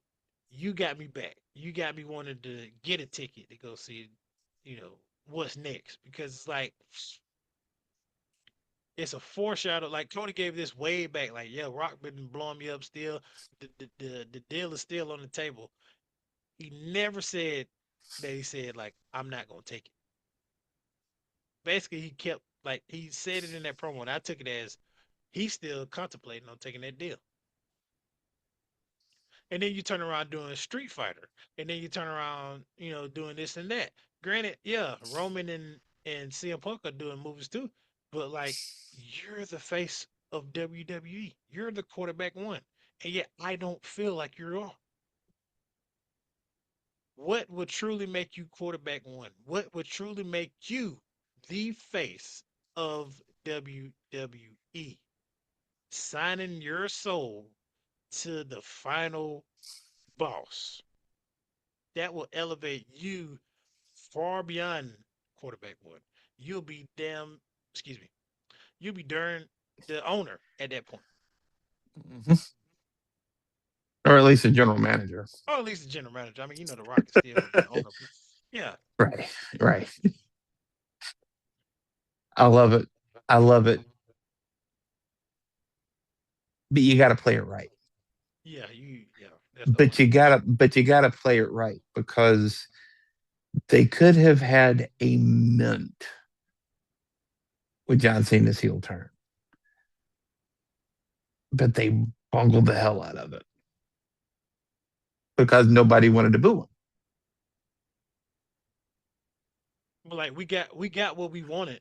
You got me back. You got me wanting to get a ticket to go see, you know, what's next because it's like it's a foreshadow. Like Cody gave this way back. Like, yeah, Rock been blowing me up still. The deal is still on the table. He never said that he said like I'm not gonna take it. Basically, he kept like he said it in that promo, and I took it as he's still contemplating on taking that deal. And then you turn around doing Street Fighter, and then you turn around, doing this and that. Granted, yeah, Roman and CM Punk are doing movies too, but like you're the face of WWE. You're the quarterback one, and yet I don't feel like you're. What would truly make you quarterback one? What would truly make you the face of WWE? signing your soul to the final boss. That will elevate you far beyond quarterback one. You'll be damn, excuse me, you'll be darn the owner at that point. Mhm. Or at least a general manager. Or at least the general manager. I mean, The Rock is still the owner. Yeah. Right, right. I love it. I love it. But you got to play it right. Yeah, that's the only thing. But you gotta play it right because they could have had a mint with John Cena's heel turn, but they bungled the hell out of it because nobody wanted to boo him. But like we got what we wanted,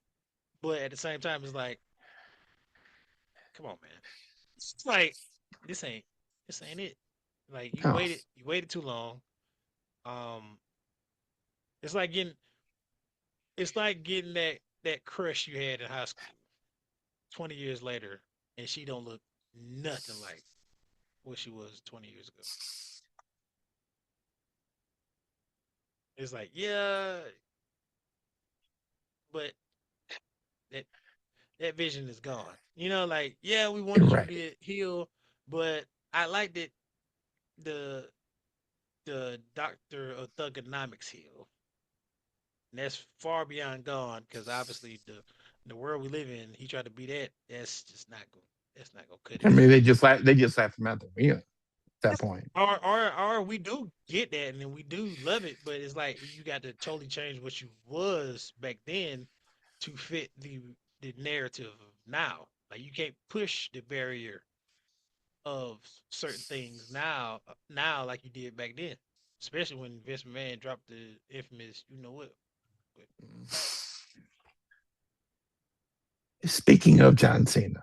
but at the same time it's like, come on, man. It's like this ain't this ain't it. Like No, you waited too long. Um it's like getting that crush you had in high school 20 years later and she don't look nothing like what she was 20 years ago. It's like, yeah, but that that vision is gone. Like, yeah, we you're wanted you to right. be a heel, but I liked it the the Doctor of Thugonomics heel. And that's far beyond gone because obviously the world we live in, he tried to be that. That's not gonna cut I it. mean, they just laughed him out the arena at that point. Or we do get that and then we do love it, but it's like you got to totally change what you was back then to fit the narrative of now. Like you can't push the barrier of certain things now like you did back then. Especially when Vince McMahon dropped the infamous, you know what? But Speaking of John Cena,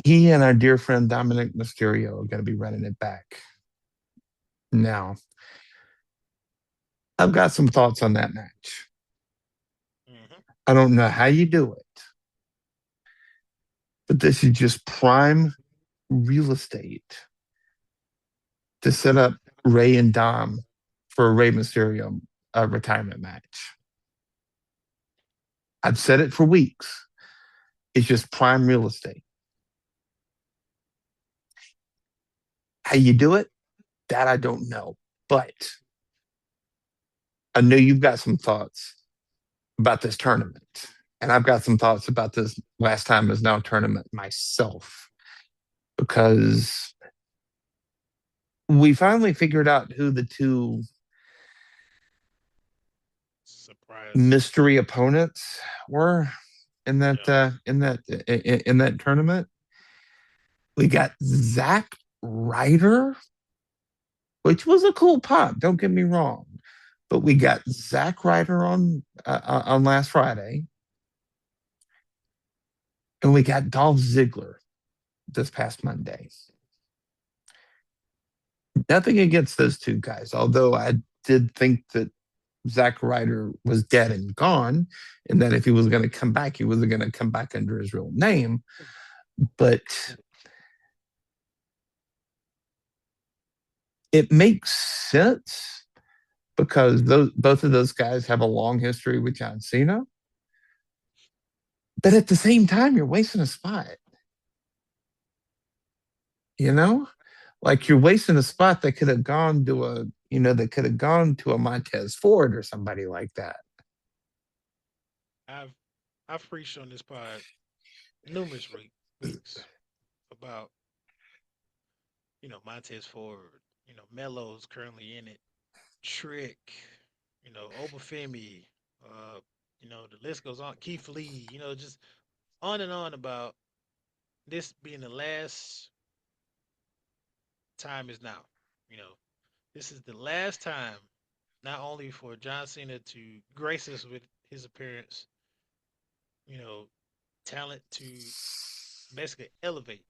he and our dear friend Dominic Mysterio are going to be running it back. Now, I've got some thoughts on that match. hmm I don't know how you do it, but this is just prime real estate to set up Ray and Dom for a Ray Mysterio retirement match. I've said it for weeks. It's just prime real estate. How you do it, that I don't know. But I know you've got some thoughts about this tournament. And I've got some thoughts about this last time is now tournament myself because we finally figured out who the two surprise. mystery opponents were Yeah. in that tournament. We got Zack Ryder, which was a cool pop. Don't get me wrong, but we got Zack Ryder on last Friday, and we got Dolph Ziggler this past Monday. Nothing against those two guys, although I did think that Zack Ryder was dead and gone, and that if he was going to come back, he wasn't going to come back under his real name. But it makes sense because both of those guys have a long history with John Cena. But at the same time, you're wasting a spot. You know, like you're wasting a spot that could have gone to that could have gone to a Montez Ford or somebody like that. I've I've preached on this pod numerous weeks about, Montez Ford, Melo's currently in it, Trick, Obafemi, the list goes on. Keith Lee, just on and on about this being the last time is now. You know, this is the last time, not only for John Cena to grace us with his appearance, you know, talent to basically elevate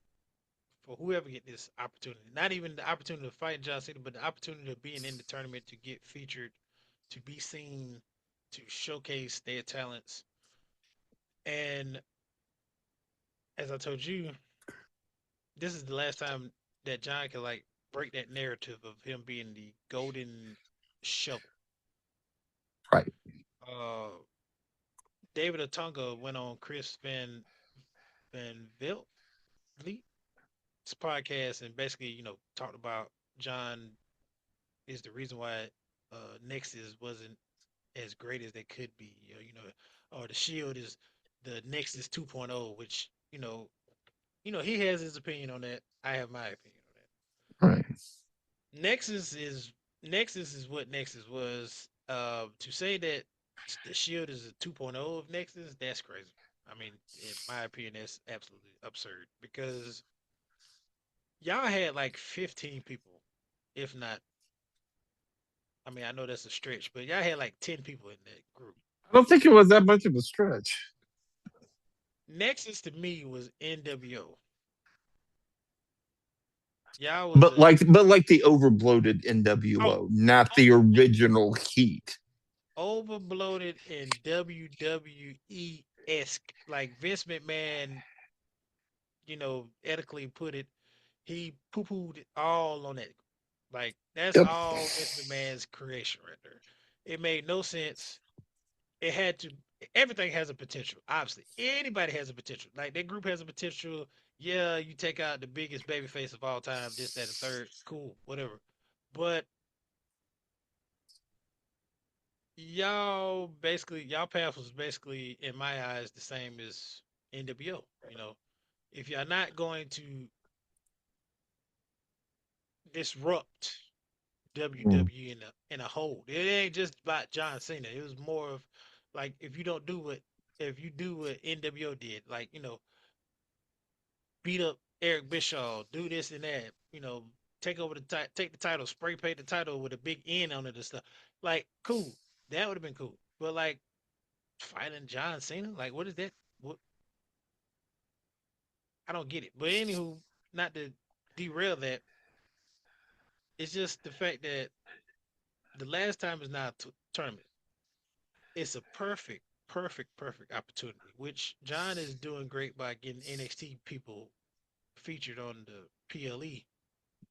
for whoever get this opportunity. Not even the opportunity to fight John Cena, but the opportunity of being in the tournament to get featured, to be seen, to showcase their talents. And as I told you, this is the last time that John can like break that narrative of him being the golden shovel. Right. Uh, David Otunga went on Chris Van Vliet's podcast and basically, talked about John is the reason why Nexus wasn't as great as they could be. Or the Shield is the Nexus 2.0, which he has his opinion on that. I have my opinion on Right. that. Nexus is what Nexus was. To say that the Shield is a 2.0 of Nexus, that's crazy. I mean, in my opinion, that's absolutely absurd because y'all had like 15 people, if not. I mean, I know that's a stretch, but y'all had like 10 people in that group. I don't think it was that much of a stretch. Nexus to me was NWO. Y'all was But a like the overbloated oh NWO, not the over original Heat. overbloated and WWE esque. Like Vince McMahon, ethically put it, he poo pooed it all on that. Like that's Yep. all Vince McMahon's creation right there. It made no sense. It had to. Everything has a potential. Obviously, anybody has a potential. Like that group has a potential. Yeah, you take out the biggest babyface of all time, this, that, and third. Cool, whatever. But y'all path was basically, in my eyes, the same as NWO. If you're not going to disrupt Mm. WWE in a whole, it ain't just about John Cena. It was more of like if you do what NWO did, like beat up Eric Bischoff, do this and that, take over take the title, spray paint the title with a big N on it and stuff. Like, cool. That would have been cool. But like fighting John Cena, like what is that? What I don't get it. But anywho, not to derail that, it's just the fact that the last time is not a tournament. It's a perfect opportunity, which John is doing great by getting NXT people featured on the PLE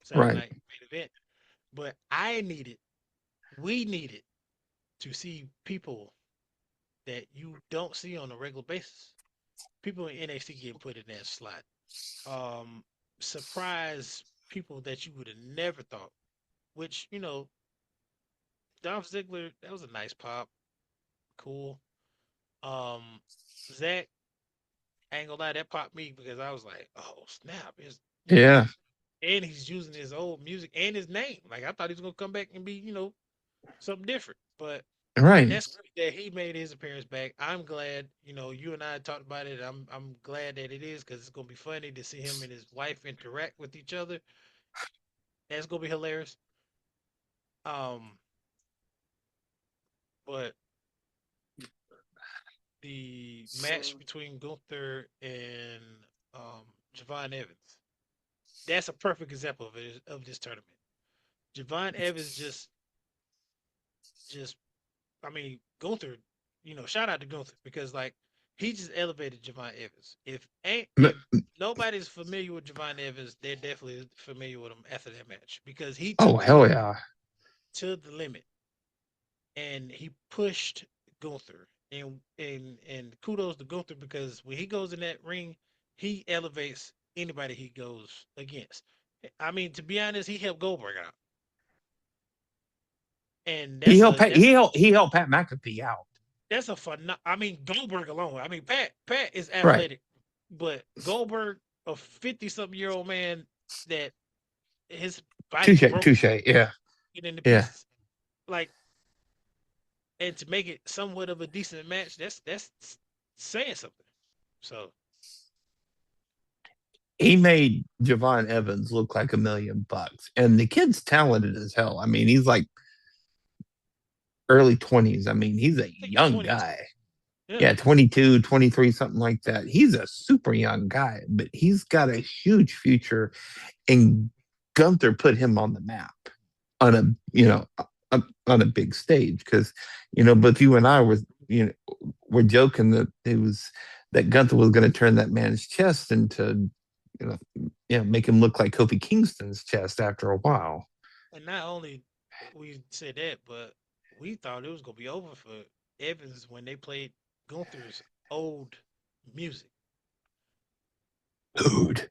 Saturday Right. night main event. But we needed to see people that you don't see on a regular basis. People in NXT getting put in that slot. Um, Surprise people that you would have never thought. Which Dolph Ziggler, that was a nice pop, cool. Um, Zach, I ain't gonna lie, that popped me because I was like, oh snap, is Yeah. and he's using his old music and his name. Like I thought he was gonna come back and be, something different. But Right. that's great that he made his appearance back. I'm glad, you and I talked about it. I'm glad that it is because it's gonna be funny to see him and his wife interact with each other. That's gonna be hilarious. Um, but the match between Gunther and Javon Evans, that's a perfect example of this tournament. Javon Evans just I mean, Gunther, shout out to Gunther because like he just elevated Javon Evans. If nobody's familiar with Javon Evans, they're definitely familiar with him after that match because he Oh, took hell Gunther yeah. to the limit and he pushed Gunther. And kudos to Gunther because when he goes in that ring, he elevates anybody he goes against. I mean, to be honest, he helped Goldberg out, and He helped Pat McAfee out. that's a fun. I mean, Goldberg alone. I mean, Pat is Right. athletic, but Goldberg, a 50-something-year-old man that his body's Touche. broken, Touche. Yeah. get into Yeah. pieces. Like, and to make it somewhat of a decent match, that's saying something. So He made Javon Evans look like $1 million. And the kid's talented as hell. I mean, he's like early 20s. I mean, he's a I think he's young 22. guy. Yeah, Yeah, 22, 23, something like that. He's a super young guy, but he's got a huge future. And Gunther put him on the map on a, on a big stage because, both you and I were, were joking that it was that Gunther was going to turn that man's chest into, you know, make him look like Kofi Kingston's chest after a while. And not only we said that, but we thought it was gonna be over for Evans when they played Gunther's old music. Dude,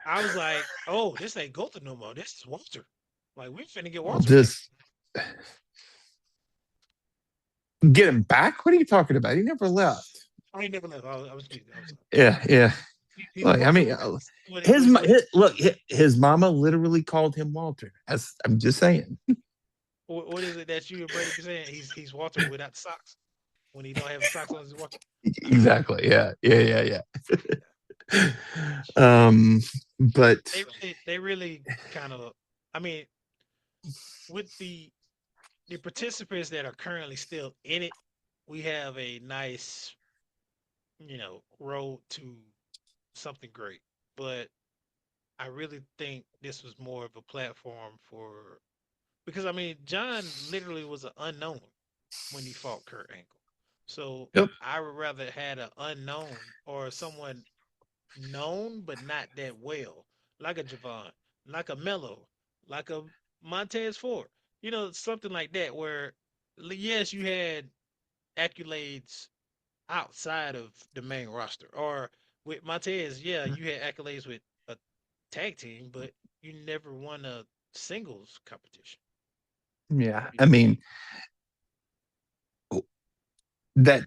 I was like, "Oh, this ain't Gunther no more. This is Walter. Like we finna get well, Walter back." just get him back. What are you talking about? He never left. I ain't never left. I was kidding. I was sorry. Yeah, yeah. He's Look, I Walter mean, White. What he's like. look, his mama literally called him Walter. As I'm just saying. What is it that you and Brady be saying? He's Walter without the socks. When he don't have his socks on, he's Walter. Exactly. Yeah. Yeah. Yeah. Yeah. Yeah. But They really kind of. I mean, with the participants that are currently still in it, we have a nice, road to something great. But I really think this was more of a platform for because I mean John literally was an unknown when he fought Kurt Angle. So yep. I would rather had an unknown or someone known but not that well, like a Javon, like a Mello, like a Montez Ford. Something like that where yes, you had accolades outside of the main roster. Or with Montez, yeah, you had accolades with a tag team, but you never won a singles competition. Yeah. I mean, that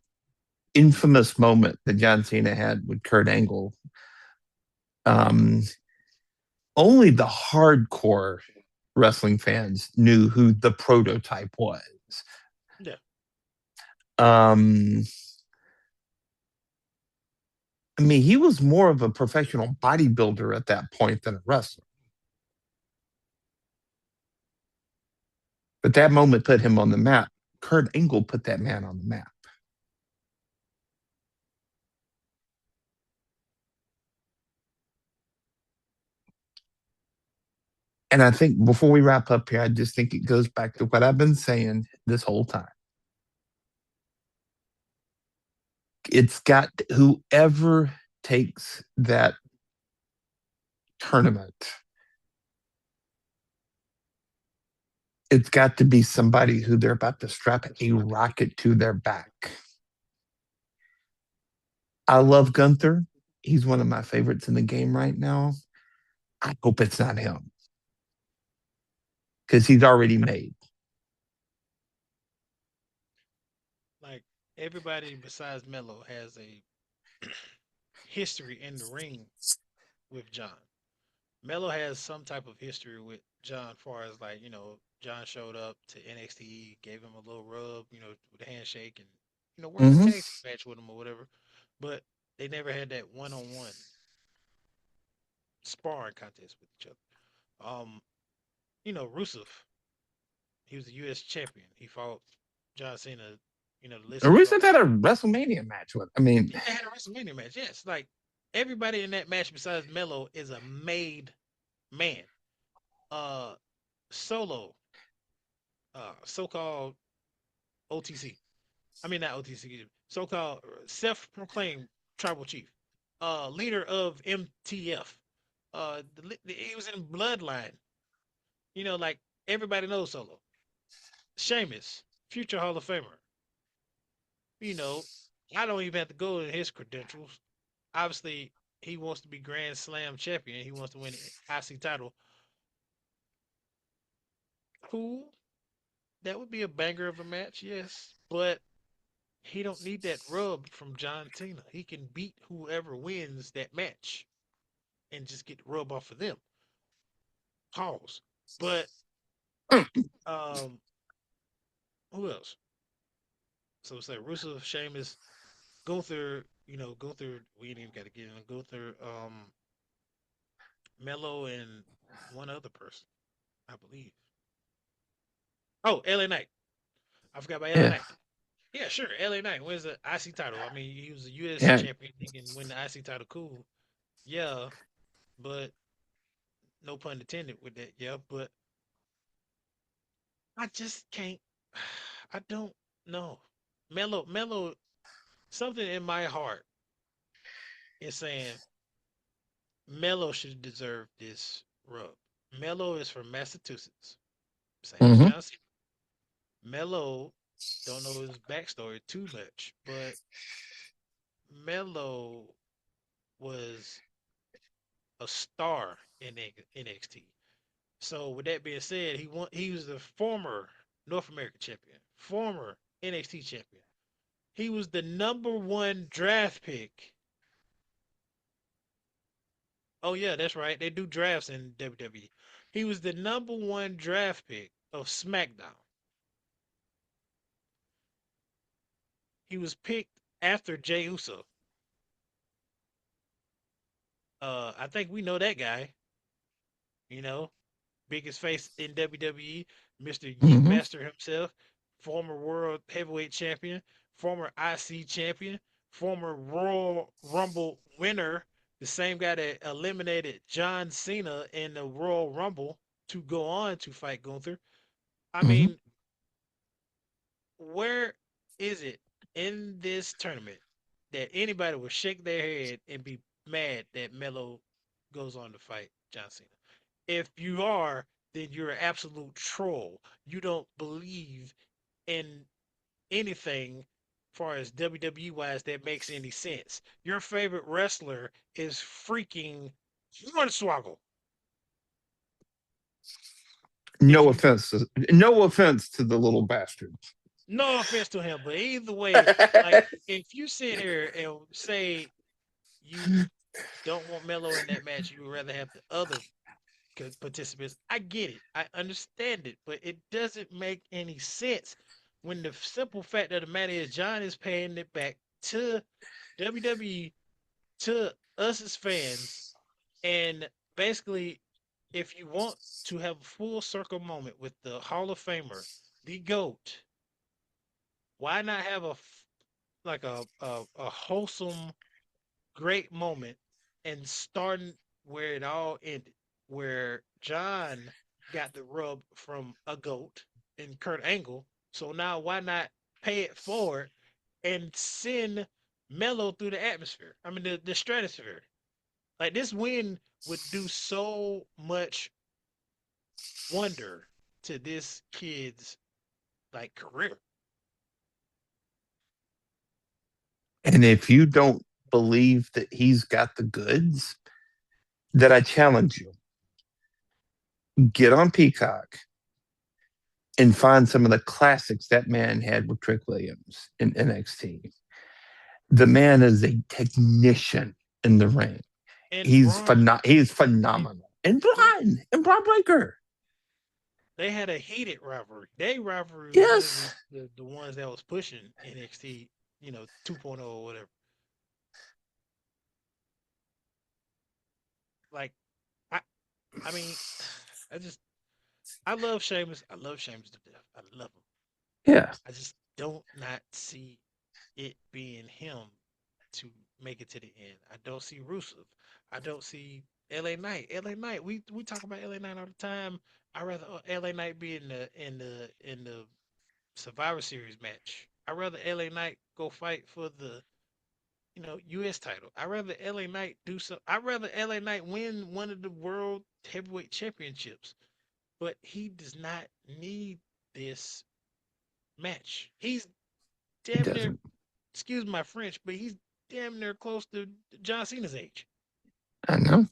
infamous moment that John Cena had with Kurt Angle, um, only the hardcore wrestling fans knew who the prototype was. Yeah, Um, I mean, he was more of a professional bodybuilder at that point than a wrestler. But that moment put him on the map. Kurt Angle put that man on the map. And I think before we wrap up here, I just think it goes back to what I've been saying this whole time. It's got whoever takes that tournament, it's got to be somebody who they're about to strap a rocket to their back. I love Gunther. He's one of my favorites in the game right now. I hope it's not him because he's already made. like everybody besides Mello has a history in the ring with John. Mello has some type of history with John, far as like John showed up to NXT, gave him a little rub, with a handshake, and worked a Mm-hmm. tag team match with him or whatever. But they never had that one-on-one sparring contest with each other. Rusev, he was the U.S. champion. He fought John Cena. The list goes on. Rusev had a WrestleMania match with. I mean, Yeah, they had a WrestleMania match. Yes, like everybody in that match besides Mello is a made man. Uh, Solo, so-called OTC. I mean not OTC. So-called self-proclaimed tribal chief. Leader of MTF. He was in Bloodline. Like everybody knows Solo. Sheamus, future Hall of Famer. You know, I don't even have to go to his credentials. Obviously, he wants to be Grand Slam champion. He wants to win the IC title. Cool. That would be a banger of a match, yes. But he don't need that rub from John Cena. He can beat whoever wins that match and just get the rub off of them. Pause. But um, who else? So it's like Rusev, Sheamus, Gunther. Gunther. We ain't even got to get in Gunther. Mello and one other person, I believe. Oh, LA Knight. I forgot about LA yeah, Knight. Yeah, sure. LA Knight wins the IC title. I mean, he was a US yeah. champion. He can win the IC title. Cool. Yeah, but no pun intended with that. Yeah, but I just can't. I don't know. Mello, something in my heart is saying Melo should deserve this rub. Melo is from Massachusetts, same as Hmm. John Cena. Melo, don't know his backstory too much, but Melo was a star in NXT. So with that being said, he was the former North American champion, former NXT champion. He was the number one draft pick. Oh yeah, that's right. They do drafts in WWE. He was the number one draft pick of SmackDown. He was picked after Jey Uso. I think we know that guy. You know, biggest face in WWE, Mr. Yeet Hmm. Master himself, former World Heavyweight Champion, former IC Champion, former Royal Rumble winner, the same guy that eliminated John Cena in the Royal Rumble to go on to fight Gunther. I Hmm. mean, where is it in this tournament that anybody will shake their head and be mad that Melo goes on to fight John Cena? If you are, then you're an absolute troll. You don't believe in anything far as WWE wise that makes any sense. Your favorite wrestler is freaking Hornswoggle. If No you offense, no offense to the little bastard. no offense to him, but either way, like if you sit here and say you don't want Melo in that match, you would rather have the other participants. I get it. I understand it, but it doesn't make any sense when the simple fact of the matter is John is paying it back to WWE, to us as fans, and basically, if you want to have a full circle moment with the Hall of Famer, the GOAT, why not have like a wholesome great moment and starting where it all ended, where John got the rub from a goat in Kurt Angle. So now why not pay it forward and send Mello through the atmosphere? I mean the stratosphere. Like this win would do so much wonder to this kid's like career. And if you don't believe that he's got the goods, that I challenge you, get on Peacock and find some of the classics that man had with Trick Williams in NXT. The man is a technician in the ring. And Bron He's phenomenal. And and Bron Breaker. they had a heated rivalry. Their rivalry was literally Yes. the ones that was pushing NXT, 2.0 or whatever. Like I I mean, I just I love Sheamus. I love Sheamus to death. I love him. Yeah. I just don't not see it being him to make it to the end. I don't see Rusev. I don't see LA Knight. LA Knight. We talk about LA Knight all the time. I rather LA Knight be in the Survivor Series match. I'd rather LA Knight go fight for the U.S. title. I'd rather LA Knight do so. I'd rather LA Knight win one of the World Heavyweight Championships. But he does not need this match. He's He damn near, doesn't. excuse my French, but he's damn near close to John Cena's age. I know.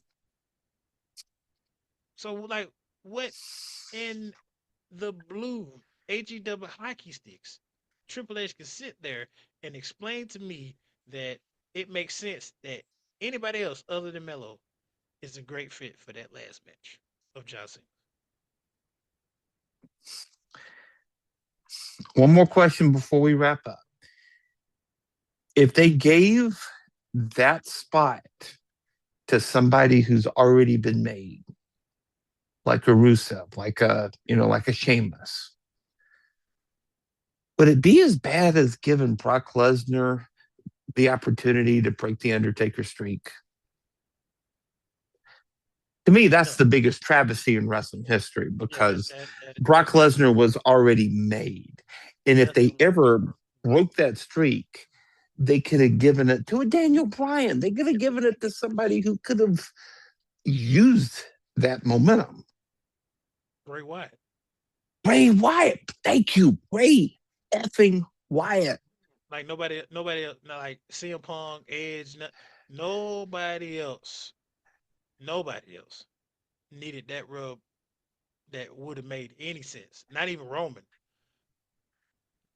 So, like, what in the blue HEW hockey sticks, Triple H can sit there and explain to me that it makes sense that anybody else other than Melo is a great fit for that last match of John Cena. One more question before we wrap up. If they gave that spot to somebody who's already been made, like a Rusev, like a Sheamus, would it be as bad as giving Brock Lesnar the opportunity to break the Undertaker streak? To me, that's No, the biggest travesty in wrestling history yeah, that because that that Brock that Lesnar was already made. And if they nothing. ever broke that streak, they could have given it to a Daniel Bryan. They could have given it to somebody who could have used that momentum. Bray Wyatt. Bray Wyatt. Thank you. Bray effing Wyatt. Like nobody else, like CM Punk, Edge, nobody else, nobody else needed that rub that would have made any sense. Not even Roman.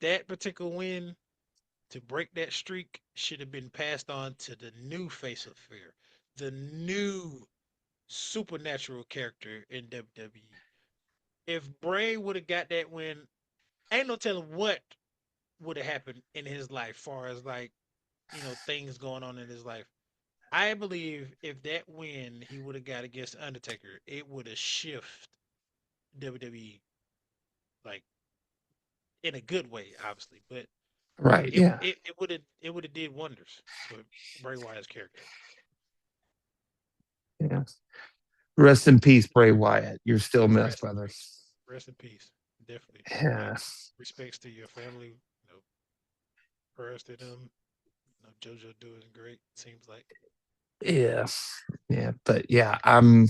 That particular win to break that streak should have been passed on to the new face of fear, the new supernatural character in WWE. If Bray would have got that win, ain't no telling what would have happened in his life, far as like things going on in his life. I believe if that win he would have got against Undertaker, it would have shifted WWE like in a good way, obviously, but Right. it Yeah. it it would have did wonders for Bray Wyatt's character. Yeah. Rest in peace, Bray Wyatt. You're still missed, Rest in brother. peace. Rest in peace. Definitely. My Yeah. respects to your family. Prayers to them. JoJo doing great. Seems like. Yeah. Yeah. But yeah, I'm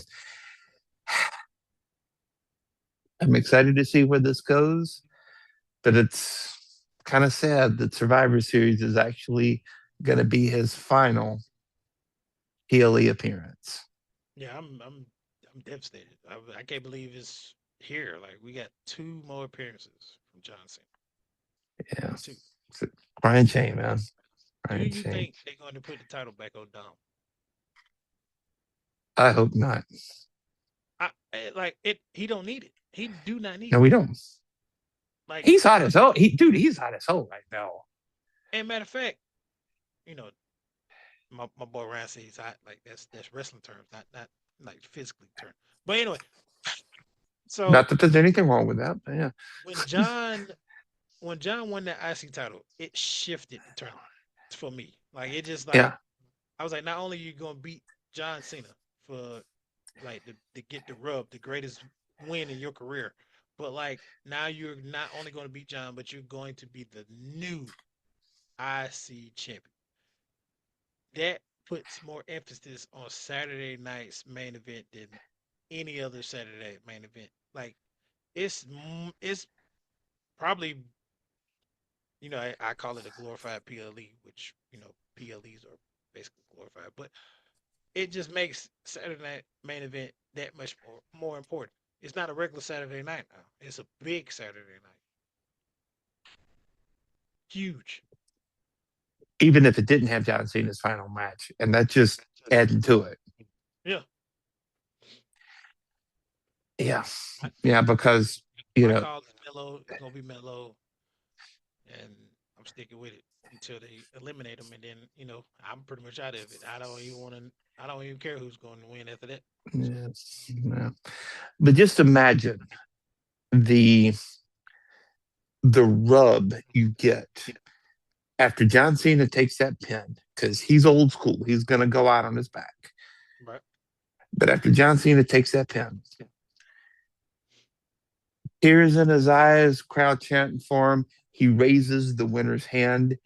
excited to see where this goes. But it's kind of sad that Survivor Series is actually going to be his final PLE appearance. Yeah, I'm devastated. I can't believe it's here. Like we got two more appearances from John Cena. Yeah. Two. It's a crying shame, man. Do Crying you shame. think they're going to put the title back on Dom? I hope not. Like it. He don't need it. He do not need No, it. we don't. Like, He's hot as hell. He's hot as hell right now. and matter of fact, you know, my boy Ryan says he's hot. Like that's wrestling terms, not like physically terms. But anyway, so Not that there's anything wrong with that, but yeah. when John when John won that IC title, it shifted the tournament for me. Like it just like Yeah. I was like, not only are you gonna beat John Cena for like to get the rub, the greatest win in your career, but like now you're not only going to beat John, but you're going to be the new IC champion. That puts more emphasis on Saturday night's main event than any other Saturday main event. Like it's probably I call it a glorified PLE, which PLEs are basically glorified, but it just makes Saturday night main event that much more important. It's not a regular Saturday night now. It's a big Saturday night. Huge. Even if it didn't have John Cena's final match. And that's just adding to it. Yeah. Yeah. My, Yeah, because, you my know, call is mellow. It's gonna be mellow, and I'm sticking with it until they eliminate them, and then I'm pretty much out of it. I don't even want to. I don't even care who's going to win after that. So yeah, yeah. But just imagine the the rub you get after John Cena takes that pin, because he's old school. He's gonna go out on his back. right. But after John Cena takes that pin, tears in his eyes, crowd chanting for him. He raises the winner's hand.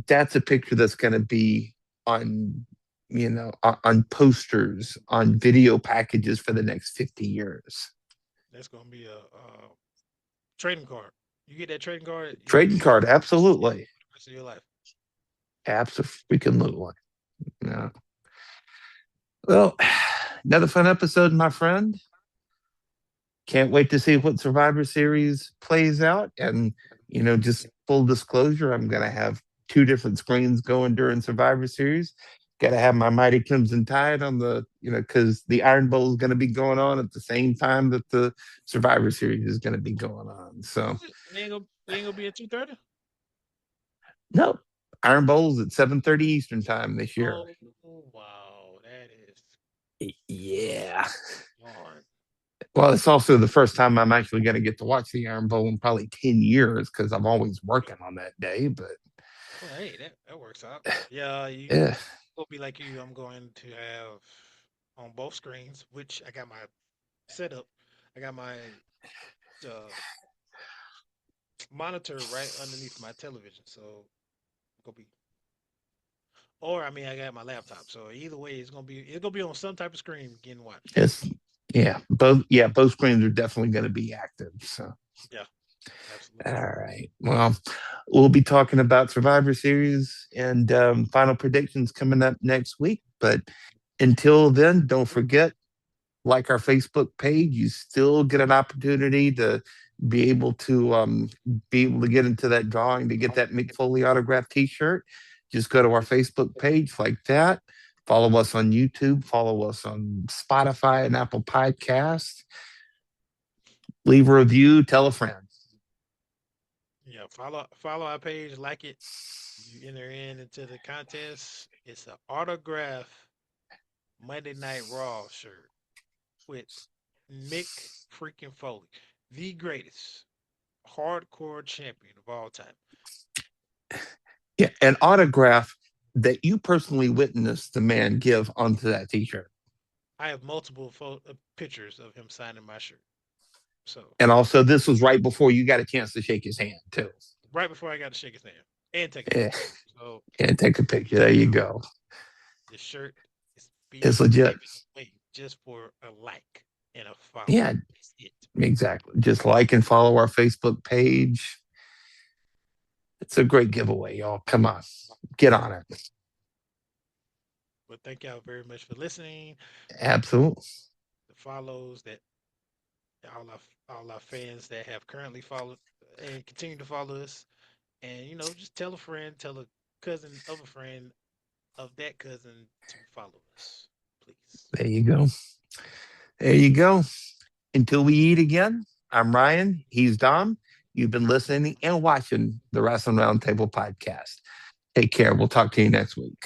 That's a picture that's going to be on, on posters, on video packages for the next 50 years. That's gonna be a trading card. You get that trading card, you're gonna Trading use it card, for absolutely. the rest of your life. Absolutely. Yeah. Well, another fun episode, my friend. Can't wait to see what Survivor Series plays out. And, just full disclosure, I'm going to have two different screens going during Survivor Series. Got to have my Mighty Crimson Tide on because the Iron Bowl is going to be going on at the same time that the Survivor Series is going to be going on. So, Is it? They ain't gonna be at 2:30. no, Iron Bowl's at 7:30 Eastern time this year. Oh wow, that is Yeah. gone. Well, it's also the first time I'm actually going to get to watch the Iron Bowl in probably 10 years because I'm always working on that day. But Well, hey, that works out. Yeah, you yeah, will be like you. I'm going to have on both screens, which I got my setup. I got my uh, monitor right underneath my television, so gonna be Or I mean, I got my laptop, so either way, it's gonna be on some type of screen getting watched. It's both screens are definitely going to be active. So Yeah, all absolutely. right. Well, we'll be talking about Survivor Series and final predictions coming up next week. But until then, don't forget, like our Facebook page, you still get an opportunity to be able to get into that drawing to get that Mick Foley autograph T-shirt. Just go to our Facebook page like that. Follow us on YouTube. Follow us on Spotify and Apple Podcasts. Leave a review. Tell a friend. Yeah, follow our page, like it. You enter into the contest. It's an autograph Monday Night Raw shirt with Mick freaking Foley, the greatest hardcore champion of all time. Yeah, an autograph that you personally witnessed the man give onto that T-shirt. I have multiple pictures of him signing my shirt. So And also, this was right before you got a chance to shake his hand, too. right before I got to shake his hand and take a Yeah, picture. So and take a picture. There you go. the shirt is It's being legit. given away just for a like and a follow. Yeah, That's it. exactly. Just like and follow our Facebook page. It's a great giveaway, y'all. Come on, get on it. But thank y'all very much for listening. Absolutely. The follows that all our fans that have currently followed and continue to follow us, and just tell a friend, tell a cousin of a friend of that cousin to follow us, please. There you go. There you go. Until we eat again, I'm Ryan. He's Dom. You've been listening and watching the Wrestling Roundtable podcast. Take care. We'll talk to you next week.